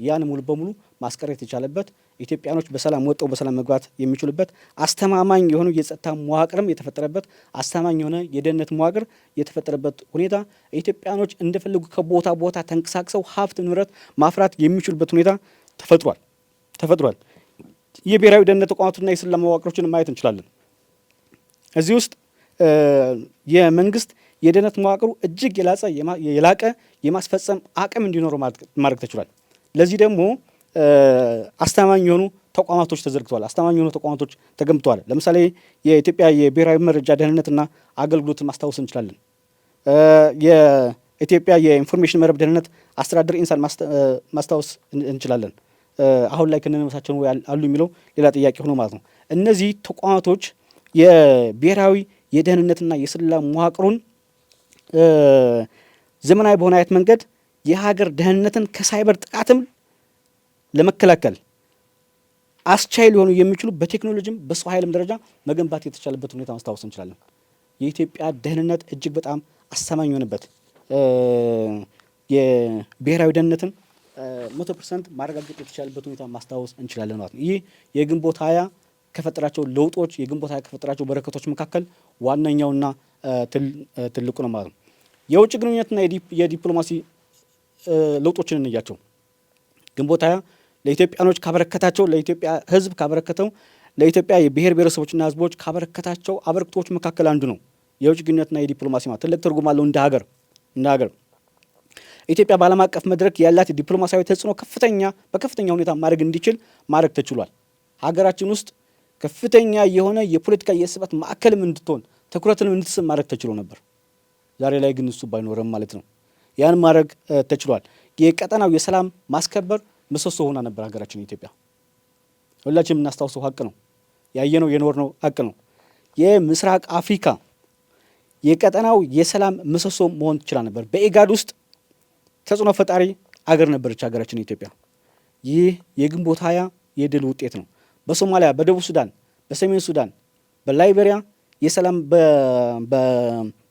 ያን ሙሉ በሙሉ ማስቀረት የቻለበት ኢትዮጵያኖች በሰላም ወጥተው በሰላም መግባት የሚችሉበት አስተማማኝ የሆነ የጸጥታ መዋቅርም የተፈጠረበት አስተማማኝ የሆነ የደህንነት መዋቅር የተፈጠረበት ሁኔታ ኢትዮጵያኖች እንደፈለጉ ከቦታ ቦታ ተንቀሳቅሰው ሀብት ንብረት ማፍራት የሚችሉበት ሁኔታ ተፈጥሯል። የብሔራዊ ደህንነት ተቋማትና የስለላ መዋቅሮችን ማየት እንችላለን። እዚህ ውስጥ የመንግስት የደህንነት መዋቅሩ እጅግ የላቀ የማስፈጸም አቅም እንዲኖረው ማድረግ ተችሏል። ለዚህ ደግሞ አስተማማኝ የሆኑ ተቋማቶች ተዘርግተዋል። አስተማማኝ የሆኑ ተቋማቶች ተገንብተዋል። ለምሳሌ የኢትዮጵያ የብሔራዊ መረጃ ደህንነትና አገልግሎትን ማስታወስ እንችላለን። የኢትዮጵያ የኢንፎርሜሽን መረብ ደህንነት አስተዳደር ኢንሳን ማስታወስ እንችላለን። አሁን ላይ ከነመሳቸው አሉ የሚለው ሌላ ጥያቄ ሆኖ ማለት ነው። እነዚህ ተቋማቶች የብሔራዊ የደህንነትና የስለላ መዋቅሩን ዘመናዊ በሆነ አይነት መንገድ የሀገር ደህንነትን ከሳይበር ጥቃትም ለመከላከል አስቻይ ሊሆኑ የሚችሉ በቴክኖሎጂም በሰው ኃይልም ደረጃ መገንባት የተቻለበት ሁኔታ ማስታወስ እንችላለን። የኢትዮጵያ ደህንነት እጅግ በጣም አስተማማኝ የሆነበት የብሔራዊ ደህንነትን 100% ማረጋገጥ የተቻለበት ሁኔታ ማስታወስ እንችላለን ማለት ነው። ይህ የግንቦት 20 ከፈጠራቸው ለውጦች የግንቦት 20 ከፈጠራቸው በረከቶች መካከል ዋነኛውና ትልቁ ነው ማለት ነው። የውጭ ግንኙነትና የዲፕሎማሲ ለውጦችን እንያቸው። ግንቦት ሃያ ለኢትዮጵያኖች ካበረከታቸው፣ ለኢትዮጵያ ሕዝብ ካበረከተው፣ ለኢትዮጵያ የብሔር ብሔረሰቦችና ሕዝቦች ካበረከታቸው አበርክቶች መካከል አንዱ ነው። የውጭ ግንኙነትና የዲፕሎማሲ ማለት ትልቅ ትርጉም አለው። እንደ ሀገር ኢትዮጵያ በዓለም አቀፍ መድረክ ያላት ዲፕሎማሲያዊ ተጽዕኖ በከፍተኛ ሁኔታ ማድረግ ተችሏል። ሀገራችን ውስጥ ከፍተኛ የሆነ የፖለቲካ የስበት ማዕከልም እንድትሆን ትኩረትንም እንድትስብ ማድረግ ተችሎ ነበር። ዛሬ ላይ ግን እሱ ባይኖርም ማለት ነው ያን ማድረግ ተችሏል። የቀጠናው የሰላም ማስከበር ምሰሶ ሆና ነበር ሀገራችን ኢትዮጵያ። ሁላችንም የምናስታውሰው ሀቅ ነው። ያየነው የኖርነው ሀቅ ነው። የምስራቅ አፍሪካ የቀጠናው የሰላም ምሰሶ መሆን ትችላ ነበር። በኢጋድ ውስጥ ተጽዕኖ ፈጣሪ አገር ነበረች ሀገራችን ኢትዮጵያ። ይህ የግንቦት ሃያ የድል ውጤት ነው። በሶማሊያ፣ በደቡብ ሱዳን፣ በሰሜን ሱዳን፣ በላይቤሪያ የሰላም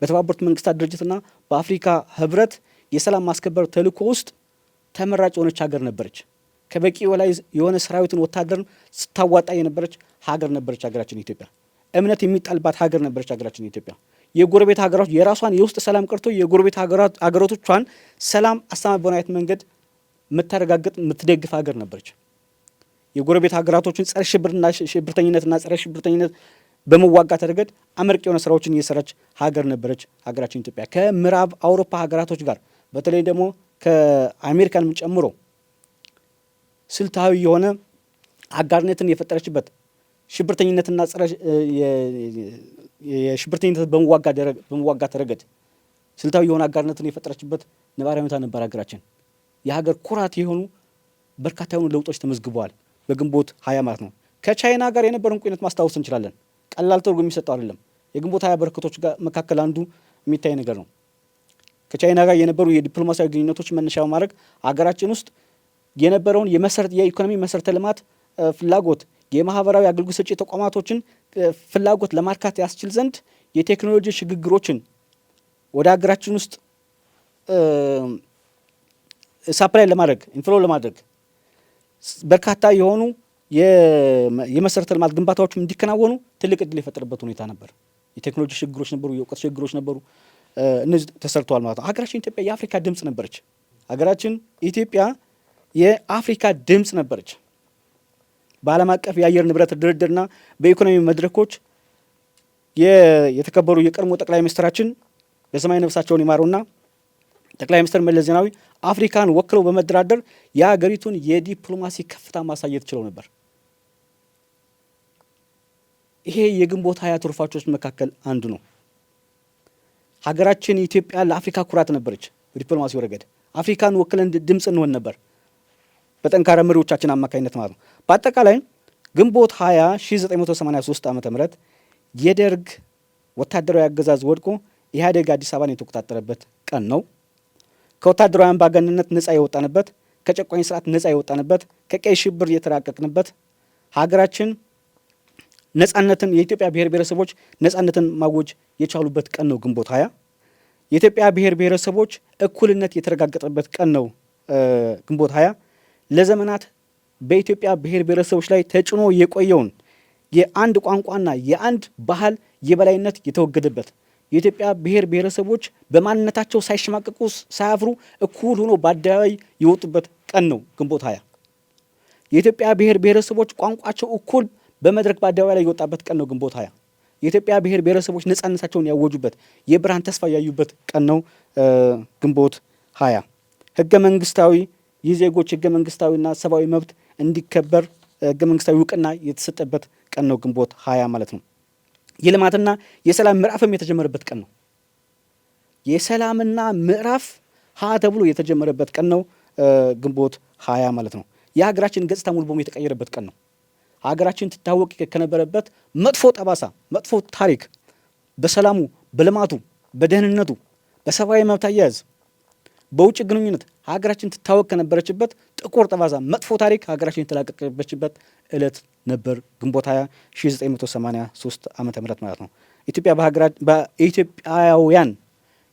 በተባበሩት መንግስታት ድርጅትና በአፍሪካ ህብረት የሰላም ማስከበር ተልእኮ ውስጥ ተመራጭ የሆነች ሀገር ነበረች። ከበቂ በላይ የሆነ ሰራዊትን ወታደርን ስታዋጣ የነበረች ሀገር ነበረች ሀገራችን ኢትዮጵያ። እምነት የሚጣልባት ሀገር ነበረች ሀገራችን ኢትዮጵያ። የጎረቤት ሀገሮች የራሷን የውስጥ ሰላም ቀርቶ የጎረቤት ሀገሮቿን ሰላም አስተማማኝ በሆነ አይነት መንገድ የምታረጋግጥ የምትደግፍ ሀገር ነበረች። የጎረቤት ሀገራቶችን ጸረ ሽብርተኝነትና ጸረ ሽብርተኝነት በመዋጋት ረገድ አመርቂ የሆነ ስራዎችን እየሰራች ሀገር ነበረች ሀገራችን ኢትዮጵያ። ከምዕራብ አውሮፓ ሀገራቶች ጋር በተለይ ደግሞ ከአሜሪካንም ጨምሮ ስልታዊ የሆነ አጋርነትን የፈጠረችበት ሽብርተኝነትና የሽብርተኝነት በመዋጋት ረገድ ስልታዊ የሆነ አጋርነትን የፈጠረችበት ነባራዊ ሁኔታ ነበር ሀገራችን። የሀገር ኩራት የሆኑ በርካታ የሆኑ ለውጦች ተመዝግበዋል በግንቦት ሃያ ማለት ነው። ከቻይና ጋር የነበረን ቁርኝት ማስታወስ እንችላለን። ቀላል ትርጉም የሚሰጠው አይደለም። የግንቦት ሃያ በረከቶች ጋር መካከል አንዱ የሚታይ ነገር ነው። ከቻይና ጋር የነበሩ የዲፕሎማሲያዊ ግንኙነቶች መነሻ በማድረግ ሀገራችን ውስጥ የነበረውን የኢኮኖሚ መሰረተ ልማት ፍላጎት፣ የማህበራዊ አገልግሎት ሰጪ ተቋማቶችን ፍላጎት ለማርካት ያስችል ዘንድ የቴክኖሎጂ ሽግግሮችን ወደ ሀገራችን ውስጥ ሳፕላይ ለማድረግ ኢንፍሎ ለማድረግ በርካታ የሆኑ የመሰረተ ልማት ግንባታዎችም እንዲከናወኑ ትልቅ እድል የፈጠረበት ሁኔታ ነበር። የቴክኖሎጂ ሽግግሮች ነበሩ፣ የእውቀት ሽግግሮች ነበሩ። እነዚህ ተሰርተዋል ማለት ነው። ሀገራችን ኢትዮጵያ የአፍሪካ ድምፅ ነበረች። ሀገራችን ኢትዮጵያ የአፍሪካ ድምፅ ነበረች። በዓለም አቀፍ የአየር ንብረት ድርድርና በኢኮኖሚ መድረኮች የተከበሩ የቀድሞ ጠቅላይ ሚኒስትራችን በሰማይ ነፍሳቸውን ይማሩና ጠቅላይ ሚኒስትር መለስ ዜናዊ አፍሪካን ወክለው በመደራደር የሀገሪቱን የዲፕሎማሲ ከፍታ ማሳየት ችለው ነበር። ይሄ የግንቦት ሃያ ትሩፋቶች መካከል አንዱ ነው። ሀገራችን ኢትዮጵያ ለአፍሪካ ኩራት ነበረች። በዲፕሎማሲው ረገድ አፍሪካን ወክለን ድምፅ እንሆን ነበር በጠንካራ መሪዎቻችን አማካኝነት ማለት ነው። በአጠቃላይ ግንቦት 20 1983 ዓ.ም የደርግ ወታደራዊ አገዛዝ ወድቆ ኢህአዴግ አዲስ አበባን የተቆጣጠረበት ቀን ነው። ከወታደራዊ አምባገነንነት ነጻ የወጣንበት፣ ከጨቋኝ ስርዓት ነጻ የወጣንበት፣ ከቀይ ሽብር የተራቀቅንበት፣ ሀገራችን ነጻነትን የኢትዮጵያ ብሔር ብሔረሰቦች ነጻነትን ማወጅ የቻሉበት ቀን ነው ግንቦት 20። የኢትዮጵያ ብሔር ብሔረሰቦች እኩልነት የተረጋገጠበት ቀን ነው ግንቦት 20። ለዘመናት በኢትዮጵያ ብሔር ብሔረሰቦች ላይ ተጭኖ የቆየውን የአንድ ቋንቋና የአንድ ባህል የበላይነት የተወገደበት፣ የኢትዮጵያ ብሔር ብሔረሰቦች በማንነታቸው ሳይሸማቀቁ ሳያፍሩ እኩል ሆኖ በአደባባይ የወጡበት ቀን ነው ግንቦት 20። የኢትዮጵያ ብሔር ብሔረሰቦች ቋንቋቸው እኩል በመድረክ በአደባባይ ላይ የወጣበት ቀን ነው ግንቦት 20። የኢትዮጵያ ብሔር ብሔረሰቦች ነጻነታቸውን ያወጁበት የብርሃን ተስፋ ያዩበት ቀን ነው ግንቦት 20። ህገ መንግስታዊ የዜጎች ህገ መንግስታዊና ሰብአዊ መብት እንዲከበር ህገ መንግስታዊ እውቅና የተሰጠበት ቀን ነው ግንቦት 20 ማለት ነው። የልማትና የሰላም ምዕራፍም የተጀመረበት ቀን ነው። የሰላምና ምዕራፍ ሀ ተብሎ የተጀመረበት ቀን ነው ግንቦት 20 ማለት ነው። የሀገራችን ገጽታ ሙሉ በሙሉ የተቀየረበት ቀን ነው። ሀገራችን ትታወቅ ከነበረበት መጥፎ ጠባሳ፣ መጥፎ ታሪክ በሰላሙ፣ በልማቱ፣ በደህንነቱ፣ በሰብአዊ መብት አያያዝ፣ በውጭ ግንኙነት ሀገራችን ትታወቅ ከነበረችበት ጥቁር ጠባሳ፣ መጥፎ ታሪክ ሀገራችን የተላቀቀችበት እለት ነበር ግንቦት 20 1983 ዓመተ ምህረት ማለት ነው። ኢትዮጵያ በኢትዮጵያውያን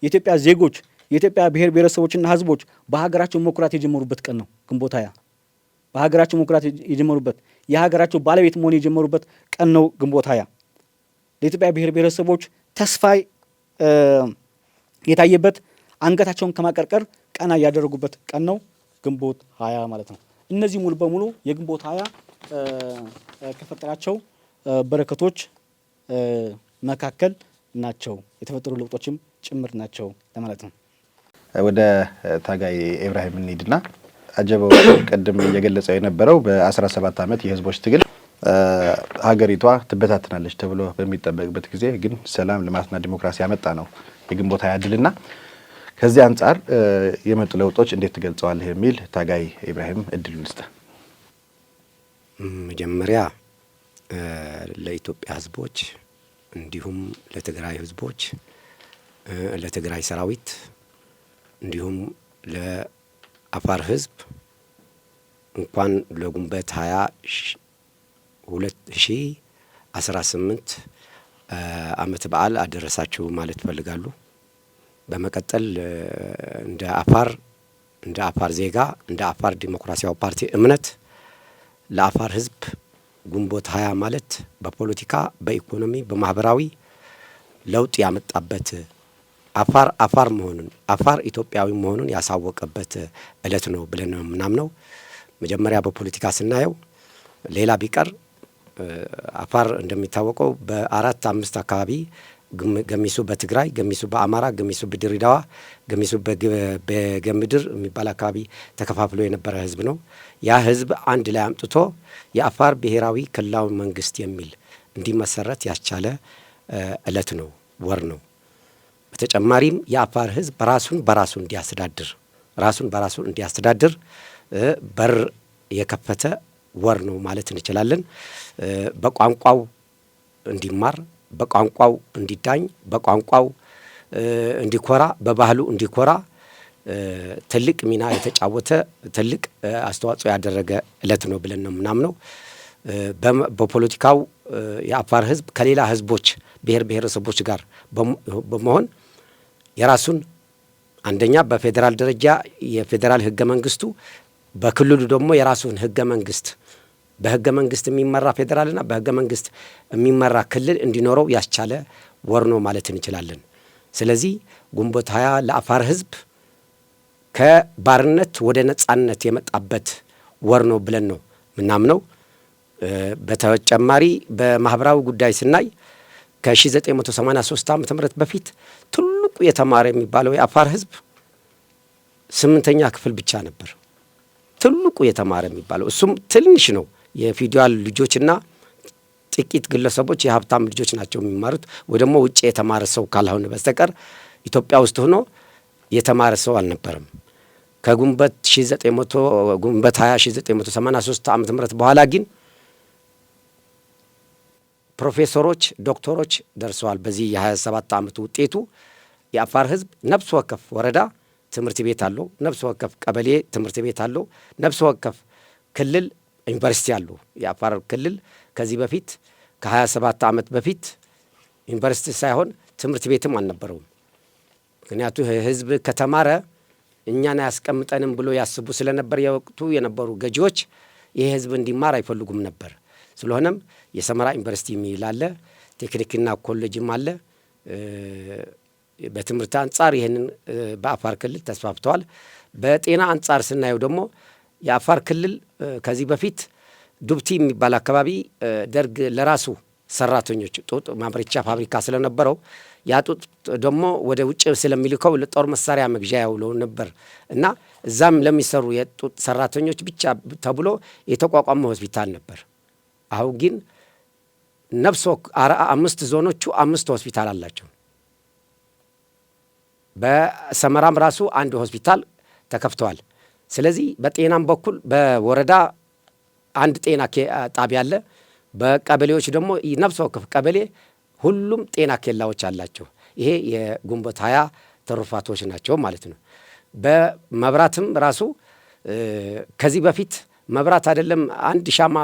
የኢትዮጵያ ዜጎች የኢትዮጵያ ብሔር ብሔረሰቦችና ህዝቦች በሀገራቸው መኩራት የጀመሩበት ቀን ነው ግንቦት 20። በሀገራቸው መኩራት የጀመሩበት የሀገራቸው ባለቤት መሆን የጀመሩበት ቀን ነው ግንቦት 20። ለኢትዮጵያ ብሔር ብሔረሰቦች ተስፋ የታየበት አንገታቸውን ከማቀርቀር ቀና ያደረጉበት ቀን ነው ግንቦት 20 ማለት ነው። እነዚህ ሙሉ በሙሉ የግንቦት 20 ከፈጠራቸው በረከቶች መካከል ናቸው፣ የተፈጠሩ ለውጦችም ጭምር ናቸው ለማለት ነው። ወደ ታጋይ ኢብራሂም እንሂድና አጀበው ቀደም እየገለጸው የነበረው በ17 ዓመት የህዝቦች ትግል ሀገሪቷ ትበታተናለች ተብሎ በሚጠበቅበት ጊዜ ግን ሰላም ልማትና ዲሞክራሲ ያመጣ ነው የግንቦት 20 ድልና ከዚህ አንጻር የመጡ ለውጦች እንዴት ትገልጸዋለህ የሚል ታጋይ ኢብራሂም እድሉን ልስጥ። መጀመሪያ ለኢትዮጵያ ህዝቦች እንዲሁም ለትግራይ ህዝቦች፣ ለትግራይ ሰራዊት እንዲሁም ለአፋር ህዝብ እንኳን ለግንቦት 2018 ዓመት በዓል አደረሳችሁ ማለት ፈልጋሉ። በመቀጠል እንደ አፋር ዜጋ እንደ አፋር ዲሞክራሲያዊ ፓርቲ እምነት ለአፋር ህዝብ ግንቦት 20 ማለት በፖለቲካ፣ በኢኮኖሚ፣ በማህበራዊ ለውጥ ያመጣበት አፋር መሆኑን አፋር ኢትዮጵያዊ መሆኑን ያሳወቀበት እለት ነው ብለን ነው ምናምነው። መጀመሪያ በፖለቲካ ስናየው ሌላ ቢቀር አፋር እንደሚታወቀው በ4 5 አካባቢ ገሚሱ በትግራይ፣ ገሚሱ በአማራ፣ ገሚሱ በድሬዳዋ፣ ገሚሱ በገምድር የሚባል አካባቢ ተከፋፍሎ የነበረ ህዝብ ነው። ያ ህዝብ አንድ ላይ አምጥቶ የአፋር ብሔራዊ ክልላዊ መንግስት የሚል እንዲመሰረት ያስቻለ እለት ነው፣ ወር ነው። በተጨማሪም የአፋር ህዝብ ራሱን በራሱ እንዲያስተዳድር በር የከፈተ ወር ነው ማለት እንችላለን። በቋንቋው እንዲማር፣ በቋንቋው እንዲዳኝ፣ በቋንቋው እንዲኮራ፣ በባህሉ እንዲኮራ ትልቅ ሚና የተጫወተ ትልቅ አስተዋጽኦ ያደረገ እለት ነው ብለን ነው ምናምነው። በፖለቲካው የአፋር ህዝብ ከሌላ ህዝቦች ብሔር ብሔረሰቦች ጋር በመሆን የራሱን አንደኛ በፌዴራል ደረጃ የፌዴራል ህገ መንግስቱ፣ በክልሉ ደግሞ የራሱን ህገ መንግስት በህገ መንግስት የሚመራ ፌዴራልና በህገ መንግስት የሚመራ ክልል እንዲኖረው ያስቻለ ወር ነው ማለት እንችላለን። ስለዚህ ግንቦት 20 ለአፋር ህዝብ ከባርነት ወደ ነጻነት የመጣበት ወር ነው ብለን ነው ምናምነው። በተጨማሪ በማህበራዊ ጉዳይ ስናይ ከ1983 ዓ.ም በፊት ትልቁ የተማረ የሚባለው የአፋር ህዝብ 8ኛ ክፍል ብቻ ነበር። ትልቁ የተማረ የሚባለው እሱም ትንሽ ነው። የፊውዳል ልጆችና ጥቂት ግለሰቦች የሀብታም ልጆች ናቸው የሚማሩት፣ ወይ ደግሞ ውጭ የተማረ ሰው ካልሆነ በስተቀር ኢትዮጵያ ውስጥ ሆኖ የተማረ ሰው አልነበረም። ከግንቦት 1983 ዓ.ም በኋላ ግን ፕሮፌሰሮች፣ ዶክተሮች ደርሰዋል። በዚህ የ27 ዓመት ውጤቱ የአፋር ህዝብ ነፍስ ወከፍ ወረዳ ትምህርት ቤት አለው፣ ነፍስ ወከፍ ቀበሌ ትምህርት ቤት አለው፣ ነፍስ ወከፍ ክልል ዩኒቨርሲቲ አለው። የአፋር ክልል ከዚህ በፊት ከ27 ዓመት በፊት ዩኒቨርሲቲ ሳይሆን ትምህርት ቤትም አልነበረውም። ምክንያቱ ህዝብ ከተማረ እኛን አያስቀምጠንም ብሎ ያስቡ ስለነበር የወቅቱ የነበሩ ገዢዎች ይህ ህዝብ እንዲማር አይፈልጉም ነበር። ስለሆነም የሰመራ ዩኒቨርሲቲ የሚል አለ፣ ቴክኒክና ኮሌጅም አለ። በትምህርት አንጻር ይህንን በአፋር ክልል ተስፋፍተዋል። በጤና አንጻር ስናየው ደግሞ የአፋር ክልል ከዚህ በፊት ዱብቲ የሚባል አካባቢ ደርግ ለራሱ ሰራተኞች ጡጥ ማምረቻ ፋብሪካ ስለነበረው ያ ጡጥ ደግሞ ወደ ውጭ ስለሚልከው ለጦር መሳሪያ መግዣ ያውለው ነበር እና እዛም ለሚሰሩ የጡጥ ሰራተኞች ብቻ ተብሎ የተቋቋመ ሆስፒታል ነበር። አሁን ግን ነፍስ 5 ዞኖቹ 5 ሆስፒታል አላቸው። በሰመራም ራሱ አንድ ሆስፒታል ተከፍተዋል። ስለዚህ በጤናም በኩል በወረዳ አንድ ጤና ጣቢያ አለ። በቀበሌዎች ደግሞ ነፍስ ወከፍ ቀበሌ ሁሉም ጤና ኬላዎች አላቸው። ይሄ የግንቦት 20 ትሩፋቶች ናቸው ማለት ነው። በመብራትም ራሱ ከዚህ በፊት መብራት አይደለም አንድ ሻማ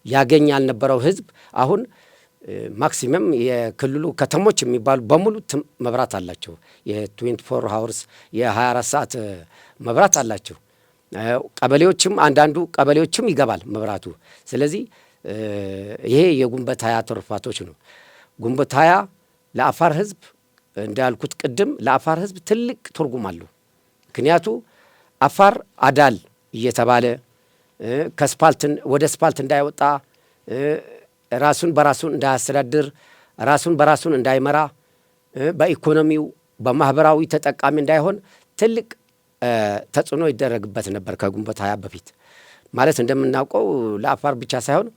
ያገኝ ያልነበረው ህዝብ አሁን ማክሲመም የክልሉ ከተሞች የሚባሉ በሙሉ መብራት አላቸው። የ24 ሃወርስ የ24 ሰዓት መብራት አላቸው። ቀበሌዎችም አንዳንዱ ቀበሌዎችም ይገባል መብራቱ። ስለዚህ ይሄ የግንቦት 20 ትሩፋቶች ነው። ግንቦት 20 ለአፋር ህዝብ እንዳልኩት ቅድም ለአፋር ህዝብ ትልቅ ትርጉም አለው። ምክንያቱ አፋር አዳል እየተባለ ከስፓልት ወደ ስፓልት እንዳይወጣ ራሱን በራሱን እንዳያስተዳድር ራሱን በራሱን እንዳይመራ በኢኮኖሚው በማህበራዊ ተጠቃሚ እንዳይሆን ትልቅ ተጽዕኖ ይደረግበት ነበር ከግንቦት 20 በፊት። ማለት እንደምናውቀው ለአፋር ብቻ ሳይሆን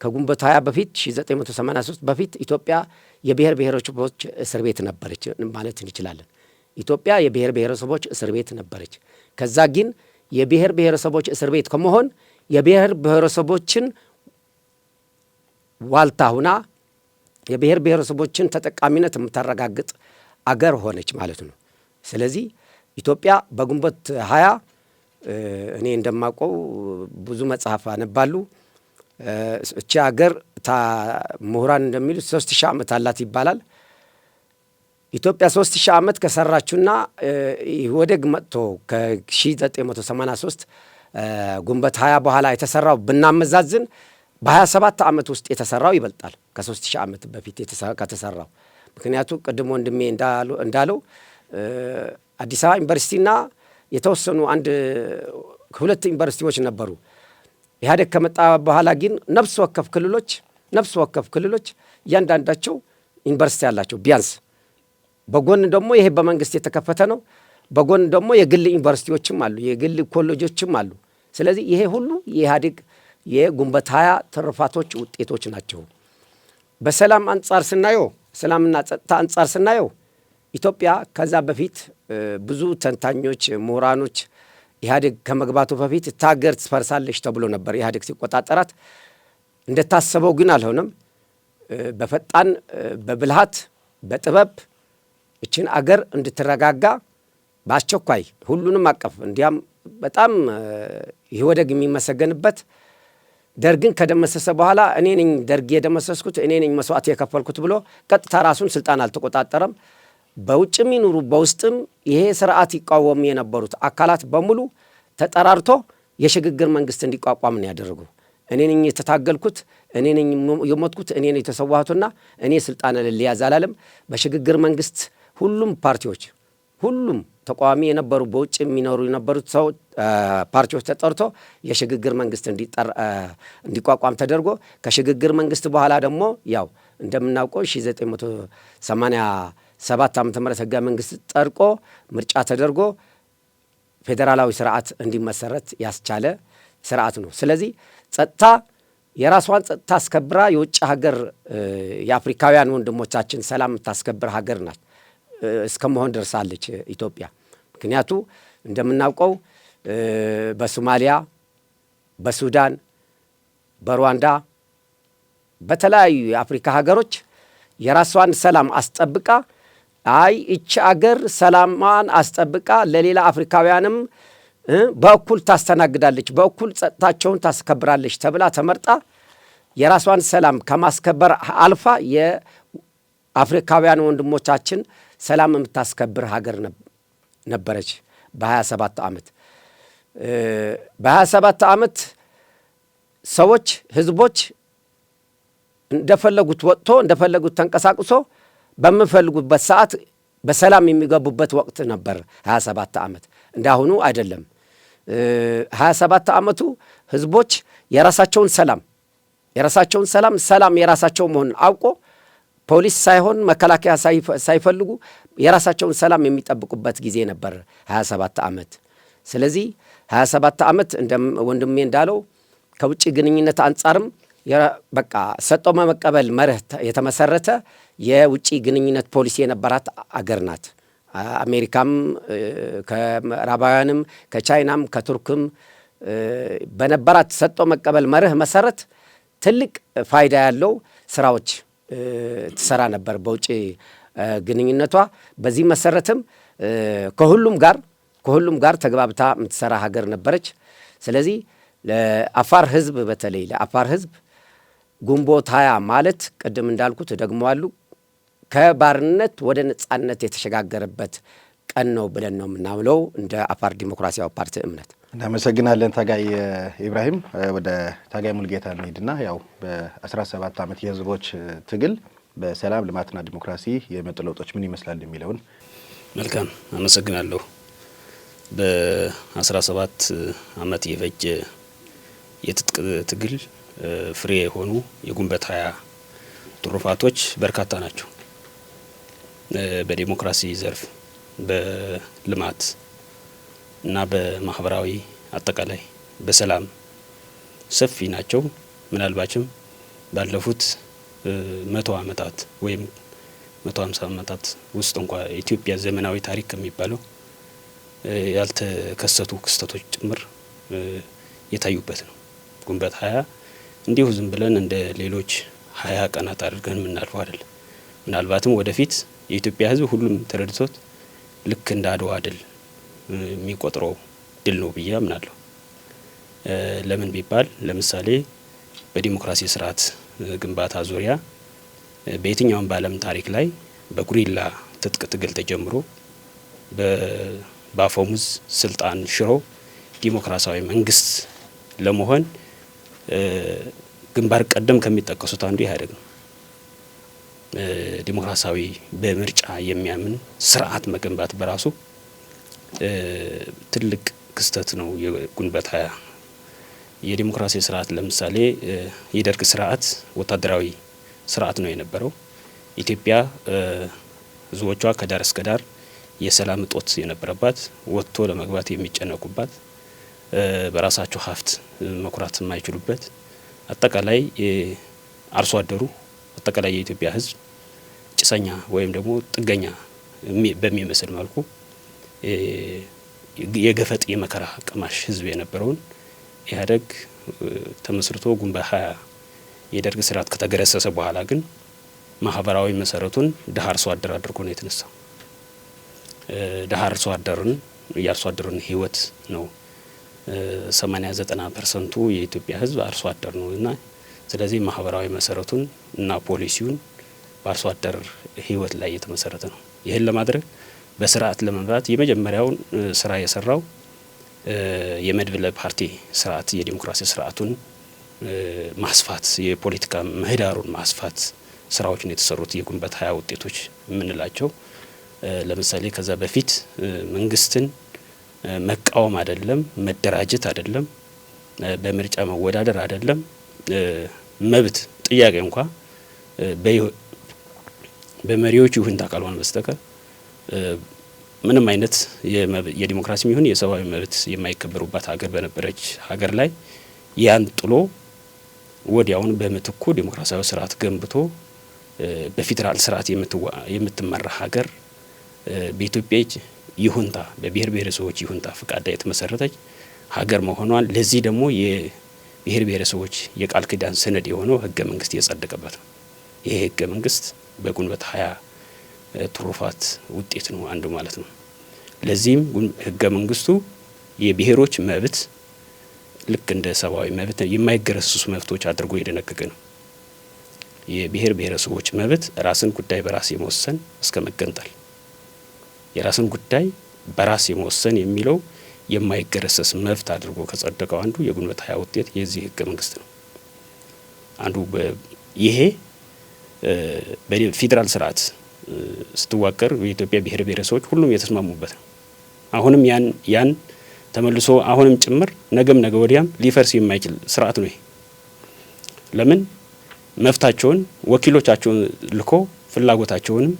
ከግንቦት 20 በፊት 1983 በፊት ኢትዮጵያ የብሔር ብሔረሰቦች እስር ቤት ነበረች ማለት እንችላለን። ኢትዮጵያ የብሔር ብሔረሰቦች እስር ቤት ነበረች። ከዛ ግን የብሔር ብሔረሰቦች እስር ቤት ከመሆን የብሔር ብሔረሰቦችን ዋልታ ሁና የብሔር ብሔረሰቦችን ተጠቃሚነት የምታረጋግጥ አገር ሆነች ማለት ነው። ስለዚህ ኢትዮጵያ በግንቦት 20 እኔ እንደማውቀው ብዙ መጽሐፍ አነባሉ። እቺ አገር ምሁራን እንደሚሉት 3000 ዓመት አላት ይባላል። ኢትዮጵያ 3000 ዓመት ከሰራችውና ወደግ መጥቶ ከ1983 ግንቦት 20 በኋላ የተሰራው ብናመዛዝን በ27 ዓመት ውስጥ የተሰራው ይበልጣል ከ3000 ዓመት በፊት ከተሰራው። ምክንያቱ ቅድም ወንድሜ እንዳለው አዲስ አበባ ዩኒቨርሲቲና የተወሰኑ ሁለት ዩኒቨርሲቲዎች ነበሩ። ኢህአዴግ ከመጣ በኋላ ግን ነፍስ ወከፍ ክልሎች እያንዳንዳቸው ዩኒቨርሲቲ ያላቸው ቢያንስ፣ በጎን ደግሞ ይሄ በመንግስት የተከፈተ ነው። በጎን ደግሞ የግል ዩኒቨርሲቲዎችም አሉ፣ የግል ኮሌጆችም አሉ። ስለዚህ ይሄ ሁሉ የኢህአዴግ የግንቦት 20 ትሩፋቶች ውጤቶች ናቸው። በሰላም አንጻር ስናየው፣ ሰላምና ጸጥታ አንጻር ስናየው ኢትዮጵያ ከዛ በፊት ብዙ ተንታኞች ምሁራኖች ኢህአዴግ ከመግባቱ በፊት ታገር ትፈርሳለች ተብሎ ነበር። ኢህአዴግ ሲቆጣጠራት እንደታሰበው ግን አልሆነም። በፈጣን በብልሃት በጥበብ እችን አገር እንድትረጋጋ በአስቸኳይ ሁሉንም አቀፍ እንዲያም በጣም ኢህአዴግ የሚመሰገንበት ደርግን ከደመሰሰ በኋላ እኔ ነኝ ደርግ የደመሰስኩት እኔ ነኝ መስዋዕት የከፈልኩት ብሎ ቀጥታ ራሱን ስልጣን አልተቆጣጠረም። በውጭም ይኑሩ በውስጥም ይሄ ስርዓት ይቃወሙ የነበሩት አካላት በሙሉ ተጠራርቶ የሽግግር መንግስት እንዲቋቋም ነው ያደረገው። እኔ ነኝ የተታገልኩት፣ እኔ ነኝ የሞትኩት፣ እኔ ነኝ የተሰዋሁትና እኔ ስልጣን ልያዝ አላለም። በሽግግር መንግስት ሁሉም ፓርቲዎች ሁሉም ተቃዋሚ የነበሩ በውጭ የሚኖሩ የነበሩት ሰው ፓርቲዎች ተጠርቶ የሽግግር መንግስት እንዲቋቋም ተደርጎ ከሽግግር መንግስት በኋላ ደግሞ ያው እንደምናውቀው 1987 ዓመተ ምህረት ህገ መንግስት ጠርቆ ምርጫ ተደርጎ ፌዴራላዊ ስርዓት እንዲመሰረት ያስቻለ ስርዓት ነው። ስለዚህ ጸጥታ የራሷን ጸጥታ አስከብራ የውጭ ሀገር የአፍሪካውያን ወንድሞቻችን ሰላም የምታስከብር ሀገር ናት እስከመሆን ደርሳለች ኢትዮጵያ። ምክንያቱ እንደምናውቀው በሶማሊያ፣ በሱዳን፣ በሩዋንዳ በተለያዩ የአፍሪካ ሀገሮች የራሷን ሰላም አስጠብቃ እቺ አገር ሰላማን አስጠብቃ ለሌላ አፍሪካውያንም በእኩል ታስተናግዳለች፣ በእኩል ጸጥታቸውን ታስከብራለች ተብላ ተመርጣ የራሷን ሰላም ከማስከበር አልፋ የአፍሪካውያን ወንድሞቻችን ሰላም የምታስከብር ሀገር ነበረች። በ27 ዓመት በ27 ዓመት ሰዎች ህዝቦች እንደፈለጉት ወጥቶ እንደፈለጉት ተንቀሳቅሶ በሚፈልጉበት ሰዓት በሰላም የሚገቡበት ወቅት ነበር 27 ዓመት። እንዳሁኑ አይደለም። 27 ዓመቱ ህዝቦች የራሳቸውን ሰላም የራሳቸው መሆን አውቆ ፖሊስ ሳይሆን መከላከያ ሳይፈልጉ የራሳቸውን ሰላም የሚጠብቁበት ጊዜ ነበር 27 ዓመት። ስለዚህ 27 ዓመት ወንድሜ እንዳለው ከውጭ ግንኙነት አንጻርም በቃ ሰጥቶ በመቀበል መርህ የተመሰረተ የውጭ ግንኙነት ፖሊሲ የነበራት አገር ናት። አሜሪካም ከምዕራባውያንም ከቻይናም ከቱርክም በነበራት ሰጥቶ መቀበል መርህ መሰረት ትልቅ ፋይዳ ያለው ስራዎች ትሰራ ነበር በውጭ ግንኙነቷ። በዚህ መሰረትም ከሁሉም ጋር ተግባብታ የምትሰራ ሀገር ነበረች። ስለዚህ ለአፋር ህዝብ በተለይ ለአፋር ህዝብ ግንቦት 20 ማለት ቅድም እንዳልኩት ደግመዋሉ ከባርነት ወደ ነጻነት የተሸጋገረበት ቀን ነው ብለን ነው የምናምለው እንደ አፋር ዲሞክራሲያዊ ፓርቲ እምነት። እናመሰግናለን ታጋይ ኢብራሂም። ወደ ታጋይ ሙልጌታ እንሂድና ያው በ17 ዓመት የህዝቦች ትግል በሰላም ልማትና ዲሞክራሲ የመጡ ለውጦች ምን ይመስላል የሚለውን። መልካም አመሰግናለሁ። በ17 ዓመት የፈጀ የትጥቅ ትግል ፍሬ የሆኑ የግንቦት 20 ትሩፋቶች በርካታ ናቸው። በዲሞክራሲ ዘርፍ፣ በልማት እና በማህበራዊ አጠቃላይ በሰላም ሰፊ ናቸው። ምናልባችም ባለፉት 100 ዓመታት ወይም 150 ዓመታት ውስጥ እንኳ ኢትዮጵያ ዘመናዊ ታሪክ ከሚባለው ያልተከሰቱ ክስተቶች ጭምር የታዩበት ነው። ግንቦት 20 እንዲሁ ዝም ብለን እንደ ሌሎች 20 ቀናት አድርገን የምናልፈው አይደለም። ምናልባትም ወደፊት የኢትዮጵያ ሕዝብ ሁሉም ተረድቶት ልክ እንደ አድዋ ድል የሚቆጥረው ድል ነው ብዬ አምናለሁ። ለምን ቢባል ለምሳሌ በዲሞክራሲ ስርዓት ግንባታ ዙሪያ በየትኛውም በዓለም ታሪክ ላይ በጉሪላ ትጥቅ ትግል ተጀምሮ በአፈሙዝ ስልጣን ሽሮ ዲሞክራሲያዊ መንግስት ለመሆን ግንባር ቀደም ከሚጠቀሱት አንዱ ኢህአዴግ ነው። ዲሞክራሲያዊ በምርጫ የሚያምን ስርዓት መገንባት በራሱ ትልቅ ክስተት ነው። የግንቦት 20 የዲሞክራሲ ስርዓት ለምሳሌ የደርግ ስርዓት ወታደራዊ ስርዓት ነው የነበረው። ኢትዮጵያ ህዝቦቿ ከዳር እስከ ዳር የሰላም እጦት የነበረባት፣ ወጥቶ ለመግባት የሚጨነቁባት፣ በራሳቸው ሀብት መኩራት የማይችሉበት፣ አጠቃላይ አርሶ አደሩ አጠቃላይ የኢትዮጵያ ህዝብ ጭሰኛ ወይም ደግሞ ጥገኛ በሚመስል መልኩ የገፈጥ የመከራ ቀማሽ ህዝብ የነበረውን ኢህአዴግ ተመስርቶ ግንቦት 20 የደርግ ስርዓት ከተገረሰሰ በኋላ ግን ማህበራዊ መሰረቱን ድሀ አርሶ አደር አድርጎ ነው የተነሳው። ድሀ አርሶ አደርን የአርሶ አደርን ህይወት ነው 80-90% የኢትዮጵያ ህዝብ አርሶ አደር ነው እና ስለዚህ ማህበራዊ መሰረቱን እና ፖሊሲውን በአርሶ አደር ህይወት ላይ የተመሰረተ ነው። ይህን ለማድረግ በስርዓት ለመምራት የመጀመሪያውን ስራ የሰራው የመድብለ ፓርቲ ስርዓት የዲሞክራሲ ስርዓቱን ማስፋት፣ የፖለቲካ ምህዳሩን ማስፋት ስራዎችን የተሰሩት የግንቦት 20 ውጤቶች የምንላቸው ለምሳሌ ከዛ በፊት መንግስትን መቃወም አይደለም፣ መደራጀት አይደለም፣ በምርጫ መወዳደር አይደለም፣ መብት ጥያቄ እንኳ በመሪዎች ይሁንታ ካልሆነ በስተቀር ምንም አይነት የዲሞክራሲ ይሁን የሰብአዊ መብት የማይከበሩባት ሀገር በነበረች ሀገር ላይ ያን ጥሎ ወዲያውን በምትኩ ዲሞክራሲያዊ ስርዓት ገንብቶ በፌዴራል ስርዓት የምትመራ ሀገር በኢትዮጵያ ይሁንታ በብሔር ብሔረሰቦች ይሁንታ ፍቃድ የተመሰረተች ሀገር መሆኗን ለዚህ ደግሞ የብሔር ብሔረሰቦች የቃል ኪዳን ሰነድ የሆነው ህገ መንግስት የጸደቀበት ነው። ይሄ ህገ መንግስት በግንቦት 20 ትሩፋት ውጤት ነው አንዱ ማለት ነው። ለዚህም ህገ መንግስቱ የብሔሮች መብት ልክ እንደ ሰብአዊ መብት የማይገረስሱ መብቶች አድርጎ የደነገገ ነው። የብሔር ብሔረሰቦች መብት ራስን ጉዳይ በራስ የመወሰን እስከ መገንጠል የራስን ጉዳይ በራስ የመወሰን የሚለው የማይገረሰስ መብት አድርጎ ከጸደቀው አንዱ የግንቦት 20 ውጤት የዚህ ህገ መንግስት ነው። አንዱ ይሄ በፌዴራል ስርዓት ስትዋቀር የኢትዮጵያ ብሔር ብሔረሰቦች ሁሉም የተስማሙበት ነው። አሁንም ያን ተመልሶ አሁንም ጭምር ነገም ነገ ወዲያም ሊፈርስ የማይችል ስርዓት ነው። ይሄ ለምን መፍታቸውን ወኪሎቻቸውን ልኮ ፍላጎታቸውንም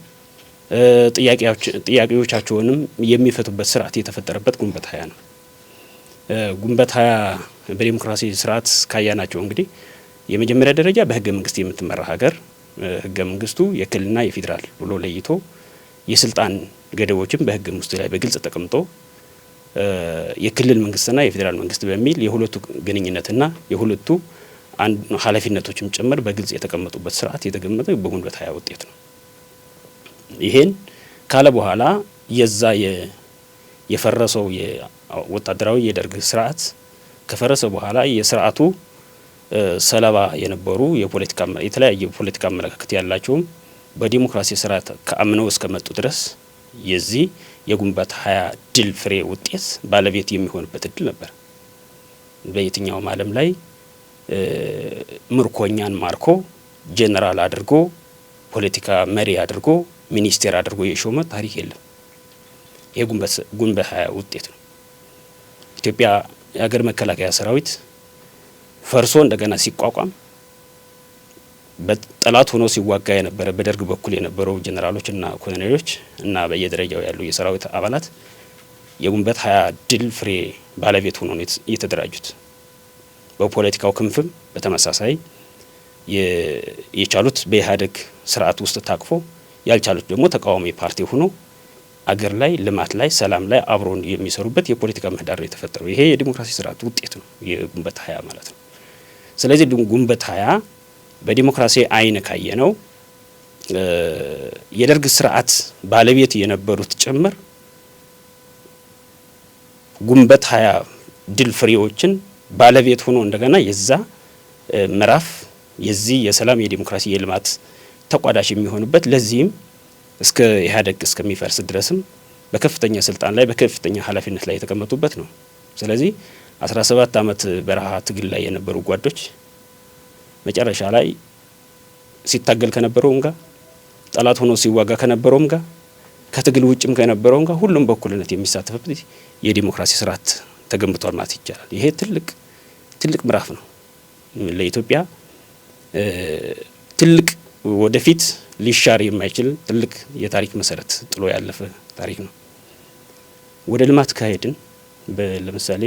ጥያቄዎቻቸውንም የሚፈቱበት ስርዓት የተፈጠረበት ግንቦት 20 ነው። ግንቦት 20 በዲሞክራሲ ስርዓት ካያናቸው እንግዲህ የመጀመሪያ ደረጃ በህገ መንግስት የምትመራ ሀገር ህገ መንግስቱ የክልልና የፌዴራል ብሎ ለይቶ የስልጣን ገደቦችን በህገ መንግስቱ ላይ በግልጽ ተቀምጦ የክልል መንግስትና የፌዴራል መንግስት በሚል የሁለቱ ግንኙነትና የሁለቱ ኃላፊነቶችም ጭምር በግልጽ የተቀመጡበት ስርዓት የተገመጠ በግንቦት 20 ውጤት ነው። ይሄን ካለ በኋላ የዛ የፈረሰው የወታደራዊ የደርግ ስርዓት ከፈረሰ በኋላ የስርዓቱ ሰለባ የነበሩ የተለያየ ፖለቲካ አመለካከት ያላቸውም በዲሞክራሲ ስርዓት ከአምነው እስከመጡ ድረስ የዚህ የግንቦት 20 ድል ፍሬ ውጤት ባለቤት የሚሆንበት እድል ነበር። በየትኛውም ዓለም ላይ ምርኮኛን ማርኮ ጄኔራል አድርጎ ፖለቲካ መሪ አድርጎ ሚኒስቴር አድርጎ የሾመ ታሪክ የለም። ይሄ ግንቦት 20 ውጤት ነው። ኢትዮጵያ የሀገር መከላከያ ሰራዊት ፈርሶ እንደገና ሲቋቋም በጠላት ሆኖ ሲዋጋ የነበረ በደርግ በኩል የነበረው ጀነራሎችና ኮሎኔሎች እና በየደረጃው ያሉ የሰራዊት አባላት የግንቦት 20 ድል ፍሬ ባለቤት ሆኖ ነው የተደራጁት። በፖለቲካው ክንፍም በተመሳሳይ የቻሉት በኢህአዴግ ስርዓት ውስጥ ታቅፎ ያልቻሉት ደግሞ ተቃዋሚ ፓርቲ ሆኖ አገር ላይ ልማት ላይ ሰላም ላይ አብሮን የሚሰሩበት የፖለቲካ ምህዳር የተፈጠረው ይሄ የዲሞክራሲ ስርዓት ውጤት ነው የግንቦት 20 ማለት ነው። ስለዚህ ግንቦት 20 በዲሞክራሲ አይን ካየነው የደርግ ስርዓት ባለቤት የነበሩት ጭምር ግንቦት 20 ድል ፍሬዎችን ባለቤት ሆኖ እንደገና የዛ ምዕራፍ የዚህ የሰላም የዲሞክራሲ የልማት ተቋዳሽ የሚሆኑበት ለዚህም እስከ ኢህአዴግ እስከሚፈርስ ድረስም በከፍተኛ ስልጣን ላይ በከፍተኛ ኃላፊነት ላይ የተቀመጡበት ነው። ስለዚህ 17 ዓመት በረሃ ትግል ላይ የነበሩ ጓዶች መጨረሻ ላይ ሲታገል ከነበረውም ጋር ጠላት ሆኖ ሲዋጋ ከነበረውም ጋር ከትግል ውጭም ከነበረውም ጋር ሁሉም በእኩልነት የሚሳተፍበት የዲሞክራሲ ስርዓት ተገንብቷል ማለት ይቻላል። ይሄ ትልቅ ምዕራፍ ነው ለኢትዮጵያ ትልቅ ወደፊት ሊሻር የማይችል ትልቅ የታሪክ መሰረት ጥሎ ያለፈ ታሪክ ነው። ወደ ልማት ካሄድን ለምሳሌ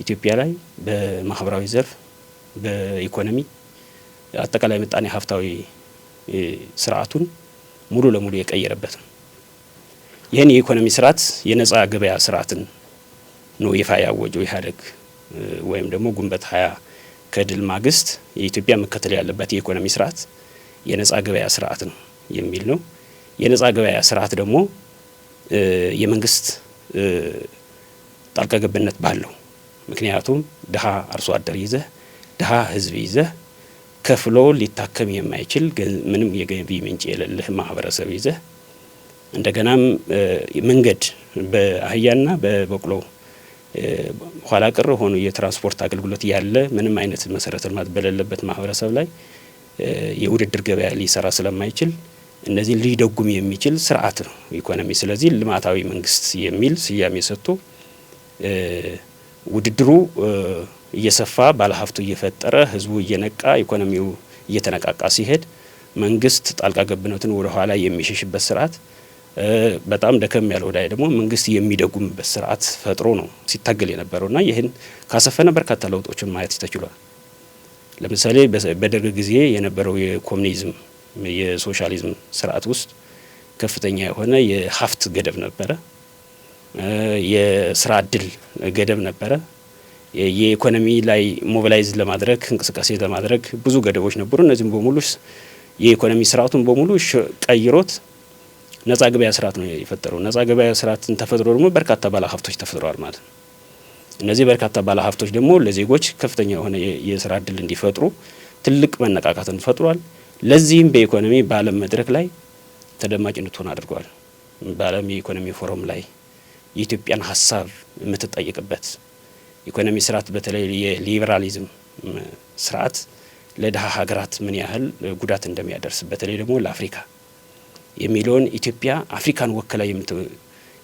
ኢትዮጵያ ላይ በማህበራዊ ዘርፍ በኢኮኖሚ አጠቃላይ ምጣኔ ሀብታዊ ስርዓቱን ሙሉ ለሙሉ የቀየረበት ነው። ይህን የኢኮኖሚ ስርዓት የነጻ ገበያ ስርዓትን ነው ይፋ ያወጀው ኢህአዴግ ወይም ደግሞ ግንቦት 20 ከድል ማግስት የኢትዮጵያ መከተል ያለበት የኢኮኖሚ ስርዓት የነጻ ገበያ ስርዓት ነው የሚል ነው። የነጻ ገበያ ስርዓት ደግሞ የመንግስት ጣልቃ ገብነት ባለው ምክንያቱም ድሃ አርሶ አደር ይዘህ ድሃ ህዝብ ይዘህ ከፍሎ ሊታከም የማይችል ምንም የገቢ ምንጭ የሌለህ ማህበረሰብ ይዘህ እንደገናም መንገድ በአህያና በበቅሎ ኋላ ቀር ሆኖ የትራንስፖርት አገልግሎት ያለ ምንም አይነት መሰረተ ልማት በሌለበት ማህበረሰብ ላይ የውድድር ገበያ ሊሰራ ስለማይችል እነዚህ ሊደጉም የሚችል ስርዓት ነው ኢኮኖሚ። ስለዚህ ልማታዊ መንግስት የሚል ስያሜ ሰጥቶ ውድድሩ እየሰፋ ባለሀብቱ እየፈጠረ ህዝቡ እየነቃ ኢኮኖሚው እየተነቃቃ ሲሄድ መንግስት ጣልቃ ገብነትን ወደ ኋላ የሚሸሽበት ስርዓት በጣም ደከም ያለው ላይ ደግሞ መንግስት የሚደጉምበት ስርዓት ፈጥሮ ነው ሲታገል የነበረውና ይህን ካሰፈነ በርካታ ለውጦችን ማየት ተችሏል። ለምሳሌ በደርግ ጊዜ የነበረው የኮሙኒዝም የሶሻሊዝም ስርዓት ውስጥ ከፍተኛ የሆነ የሀብት ገደብ ነበረ፣ የስራ እድል ገደብ ነበረ፣ የኢኮኖሚ ላይ ሞቢላይዝ ለማድረግ እንቅስቃሴ ለማድረግ ብዙ ገደቦች ነበሩ። እነዚህም በሙሉ የኢኮኖሚ ስርዓቱን በሙሉ ቀይሮት ነጻ ገበያ ስርዓት ነው የፈጠረው። ነጻ ገበያ ስርዓትን ተፈጥሮ ደግሞ በርካታ ባለሀብቶች ተፈጥረዋል ማለት ነው። እነዚህ በርካታ ባለሀብቶች ደግሞ ለዜጎች ከፍተኛ የሆነ የስራ እድል እንዲፈጥሩ ትልቅ መነቃቃትን ፈጥሯል። ለዚህም በኢኮኖሚ በዓለም መድረክ ላይ ተደማጭነቱን አድርጓል። በዓለም የኢኮኖሚ ፎረም ላይ የኢትዮጵያን ሀሳብ የምትጠይቅበት ኢኮኖሚ ስርዓት በተለይ የሊበራሊዝም ስርዓት ለድሃ ሀገራት ምን ያህል ጉዳት እንደሚያደርስ በተለይ ደግሞ ለአፍሪካ የሚለውን ኢትዮጵያ አፍሪካን ወክላ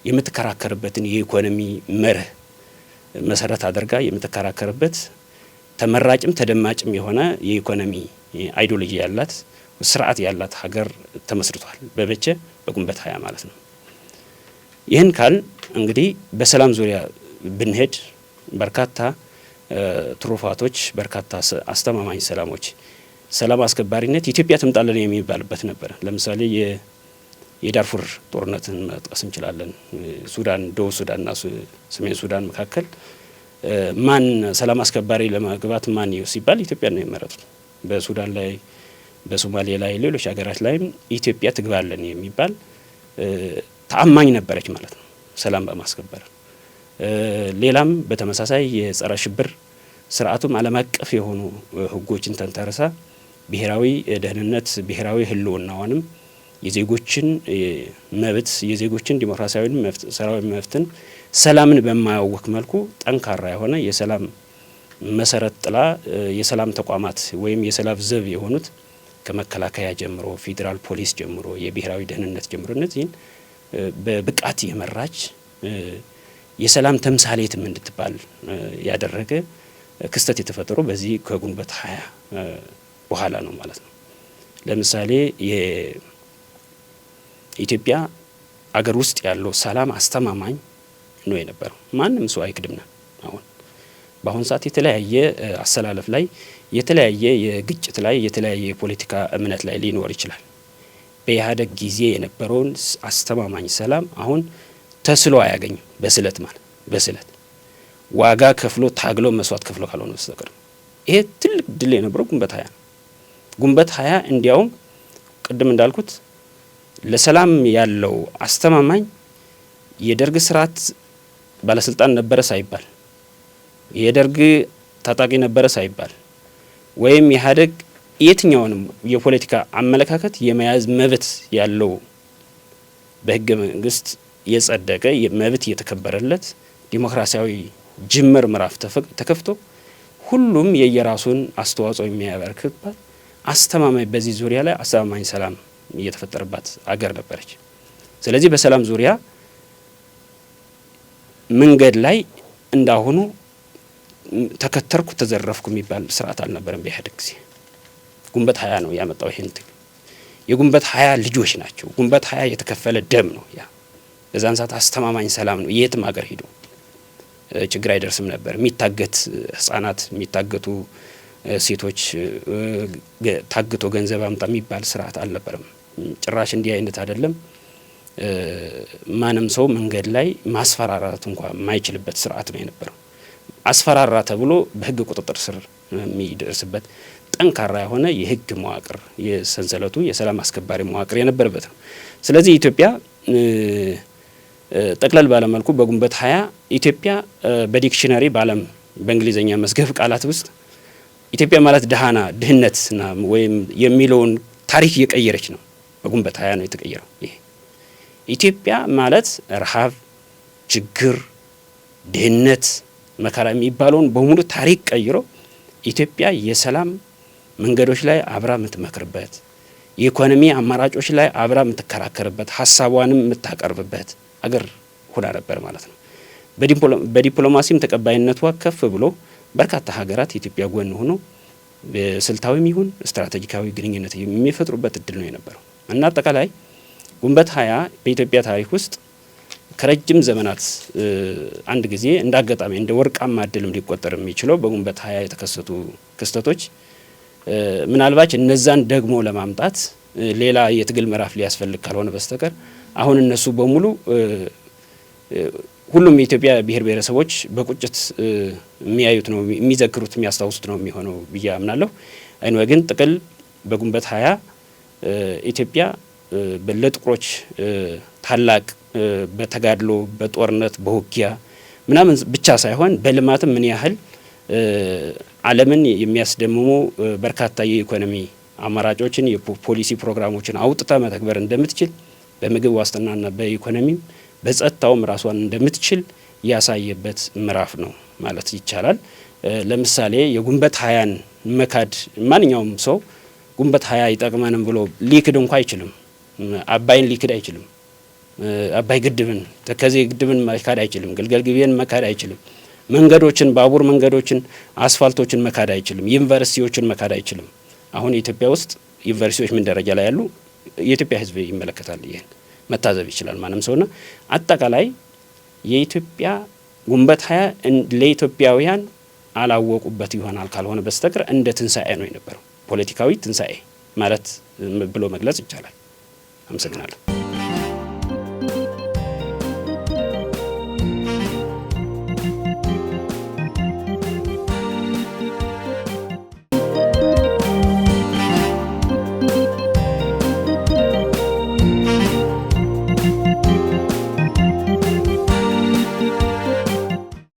የምትከራከርበትን የኢኮኖሚ መርህ መሰረት አድርጋ የምትከራከርበት ተመራጭም ተደማጭም የሆነ የኢኮኖሚ አይዲዮሎጂ ያላት ስርዓት ያላት ሀገር ተመስርቷል። በግንቦት 20 ማለት ነው። ይህን ካል እንግዲህ በሰላም ዙሪያ ብንሄድ በርካታ ትሩፋቶች በርካታ አስተማማኝ ሰላም አስከባሪነት ኢትዮጵያ ትምጣለን የሚባልበት ነበር። ለምሳሌ የዳርፉር ጦርነትን መጥቀስ እንችላለን። ሱዳን፣ ደቡብ ሱዳንና ሰሜን ሱዳን መካከል ማን ሰላም አስከባሪ ለመግባት ማን ይው ሲባል ኢትዮጵያ ነው የመረጡት። በሱዳን ላይ በሶማሌ ላይ ሌሎች ሀገራት ላይም ኢትዮጵያ ትግባለን የሚባል ተአማኝ ነበረች ማለት ነው ሰላም በማስከበር። ሌላም በተመሳሳይ የጸረ ሽብር ስርዓቱም ዓለም አቀፍ የሆኑ ህጎችን ተንተርሳ ብሔራዊ ደህንነት ብሔራዊ ህልውናዋንም የዜጎችን መብት የዜጎችን ዲሞክራሲያዊ ሰራዊ መብትን ሰላምን በማያወክ መልኩ ጠንካራ የሆነ የሰላም መሰረት ጥላ የሰላም ተቋማት ወይም የሰላም ዘብ የሆኑት ከመከላከያ ጀምሮ ፌዴራል ፖሊስ ጀምሮ የብሔራዊ ደህንነት ጀምሮ እነዚህን በብቃት የመራች የሰላም ተምሳሌትም እንድትባል ያደረገ ክስተት የተፈጠረው በዚህ ከግንቦት 20 በኋላ ነው ማለት ነው። ለምሳሌ የኢትዮጵያ አገር ውስጥ ያለው ሰላም አስተማማኝ ነው የነበረው። ማንም ሰው አይክድምና በአሁን ሰዓት የተለያየ አሰላለፍ ላይ የተለያየ የግጭት ላይ የተለያየ የፖለቲካ እምነት ላይ ሊኖር ይችላል። በኢህአዴግ ጊዜ የነበረውን አስተማማኝ ሰላም አሁን ተስሎ አያገኝም። በስለት ዋጋ ከፍሎ ታግሎ መስዋዕት ከፍሎ ካልሆነ በስተቀር ይሄ ትልቅ ድል የነበረው ግንቦት 20 ነው። ግንቦት 20 እንዲያውም ቅድም እንዳልኩት ለሰላም ያለው አስተማማኝ የደርግ ስርዓት ባለስልጣን ነበረ ሳይባል የደርግ ታጣቂ ነበረ ሳይባል ወይም ኢህአዴግ የትኛውንም የፖለቲካ አመለካከት የመያዝ መብት ያለው በህገ መንግስት የጸደቀ መብት የተከበረለት ዲሞክራሲያዊ ጅምር ምዕራፍ ተከፍቶ ሁሉም የየራሱን አስተዋጽኦ የሚያበረክትባት አስተማማኝ በዚህ ዙሪያ ላይ አስተማማኝ ሰላም እየተፈጠረባት አገር ነበረች። ስለዚህ በሰላም ዙሪያ መንገድ ላይ እንዳሁኑ ተከተርኩ ተዘረፍኩ የሚባል ስርዓት አልነበረም። በኢህአዴግ ጊዜ ግንቦት 20 ነው ያመጣው ይሄን ትግል። የግንቦት 20 ልጆች ናቸው። ግንቦት 20 የተከፈለ ደም ነው። ያ በዛን ሰዓት አስተማማኝ ሰላም ነው። የትም ሀገር ሄዶ ችግር አይደርስም ነበር። የሚታገት ህጻናት፣ የሚታገቱ ሴቶች ታግቶ ገንዘብ አምጣ የሚባል ስርዓት አልነበረም። ጭራሽ እንዲህ አይነት አይደለም። ማንም ሰው መንገድ ላይ ማስፈራራት እንኳን የማይችልበት ስርዓት ነው የነበረው። አስፈራራ ተብሎ በህግ ቁጥጥር ስር የሚደርስበት ጠንካራ የሆነ የህግ መዋቅር የሰንሰለቱ የሰላም አስከባሪ መዋቅር የነበረበት ነው። ስለዚህ ኢትዮጵያ ጠቅለል ባለመልኩ በግንቦት 20 ኢትዮጵያ በዲክሽነሪ በዓለም በእንግሊዝኛ መዝገብ ቃላት ውስጥ ኢትዮጵያ ማለት ድህነትና ወይም የሚለውን ታሪክ እየቀየረች ነው። በግንቦት 20 ነው የተቀየረው። ይሄ ኢትዮጵያ ማለት ረሃብ፣ ችግር፣ ድህነት፣ መከራ የሚባለውን በሙሉ ታሪክ ቀይሮ ኢትዮጵያ የሰላም መንገዶች ላይ አብራ የምትመክርበት፣ የኢኮኖሚ አማራጮች ላይ አብራ የምትከራከርበት፣ ሀሳቧንም የምታቀርብበት አገር ሆና ነበር ማለት ነው። በዲፕሎማሲም ተቀባይነቷ ከፍ ብሎ በርካታ ሀገራት የኢትዮጵያ ጎን ሆኖ በስልታዊም ይሁን ስትራቴጂካዊ ግንኙነት የሚፈጥሩበት እድል ነው የነበረው እና አጠቃላይ ግንቦት 20 በኢትዮጵያ ታሪክ ውስጥ ከረጅም ዘመናት አንድ ጊዜ እንደ አጋጣሚ እንደ ወርቃማ እድልም ሊቆጠር የሚችለው በግንቦት 20 የተከሰቱ ክስተቶች ምናልባት እነዛን ደግሞ ለማምጣት ሌላ የትግል ምዕራፍ ሊያስፈልግ ካልሆነ በስተቀር አሁን እነሱ በሙሉ ሁሉም የኢትዮጵያ ብሔር ብሔረሰቦች በቁጭት የሚያዩት ነው፣ የሚዘክሩት፣ የሚያስታውሱት ነው የሚሆነው ብዬ አምናለሁ። አይኖር ግን ጥቅል በግንቦት 20 ኢትዮጵያ ለጥቁሮች ታላቅ በተጋድሎ በጦርነት በውጊያ ምናምን ብቻ ሳይሆን በልማትም ምን ያህል ዓለምን የሚያስደምሙ በርካታ የኢኮኖሚ አማራጮችን የፖሊሲ ፕሮግራሞችን አውጥታ መተግበር እንደምትችል በምግብ ዋስትናና በኢኮኖሚም በጸጥታውም ራሷን እንደምትችል ያሳየበት ምዕራፍ ነው ማለት ይቻላል። ለምሳሌ የግንቦት 20ን መካድ ማንኛውም ሰው ግንቦት 20 ይጠቅመንም ብሎ ሊክድ እንኳ አይችልም። አባይን ሊክድ አይችልም። አባይ ግድብን ተከዜ ግድብን መካድ አይችልም። ግልገል ግቤን መካድ አይችልም። መንገዶችን፣ ባቡር መንገዶችን፣ አስፋልቶችን መካድ አይችልም። ዩኒቨርሲቲዎችን መካድ አይችልም። አሁን ኢትዮጵያ ውስጥ ዩኒቨርሲቲዎች ምን ደረጃ ላይ ያሉ የኢትዮጵያ ሕዝብ ይመለከታል። ይሄን መታዘብ ይችላል ማንም ሰውና አጠቃላይ የኢትዮጵያ ግንቦት 20 ለኢትዮጵያውያን አላወቁበት ይሆናል ካልሆነ በስተቀር እንደ ትንሳኤ ነው የነበረው። ፖለቲካዊ ትንሳኤ ማለት ብሎ መግለጽ ይቻላል። አመሰግናለሁ።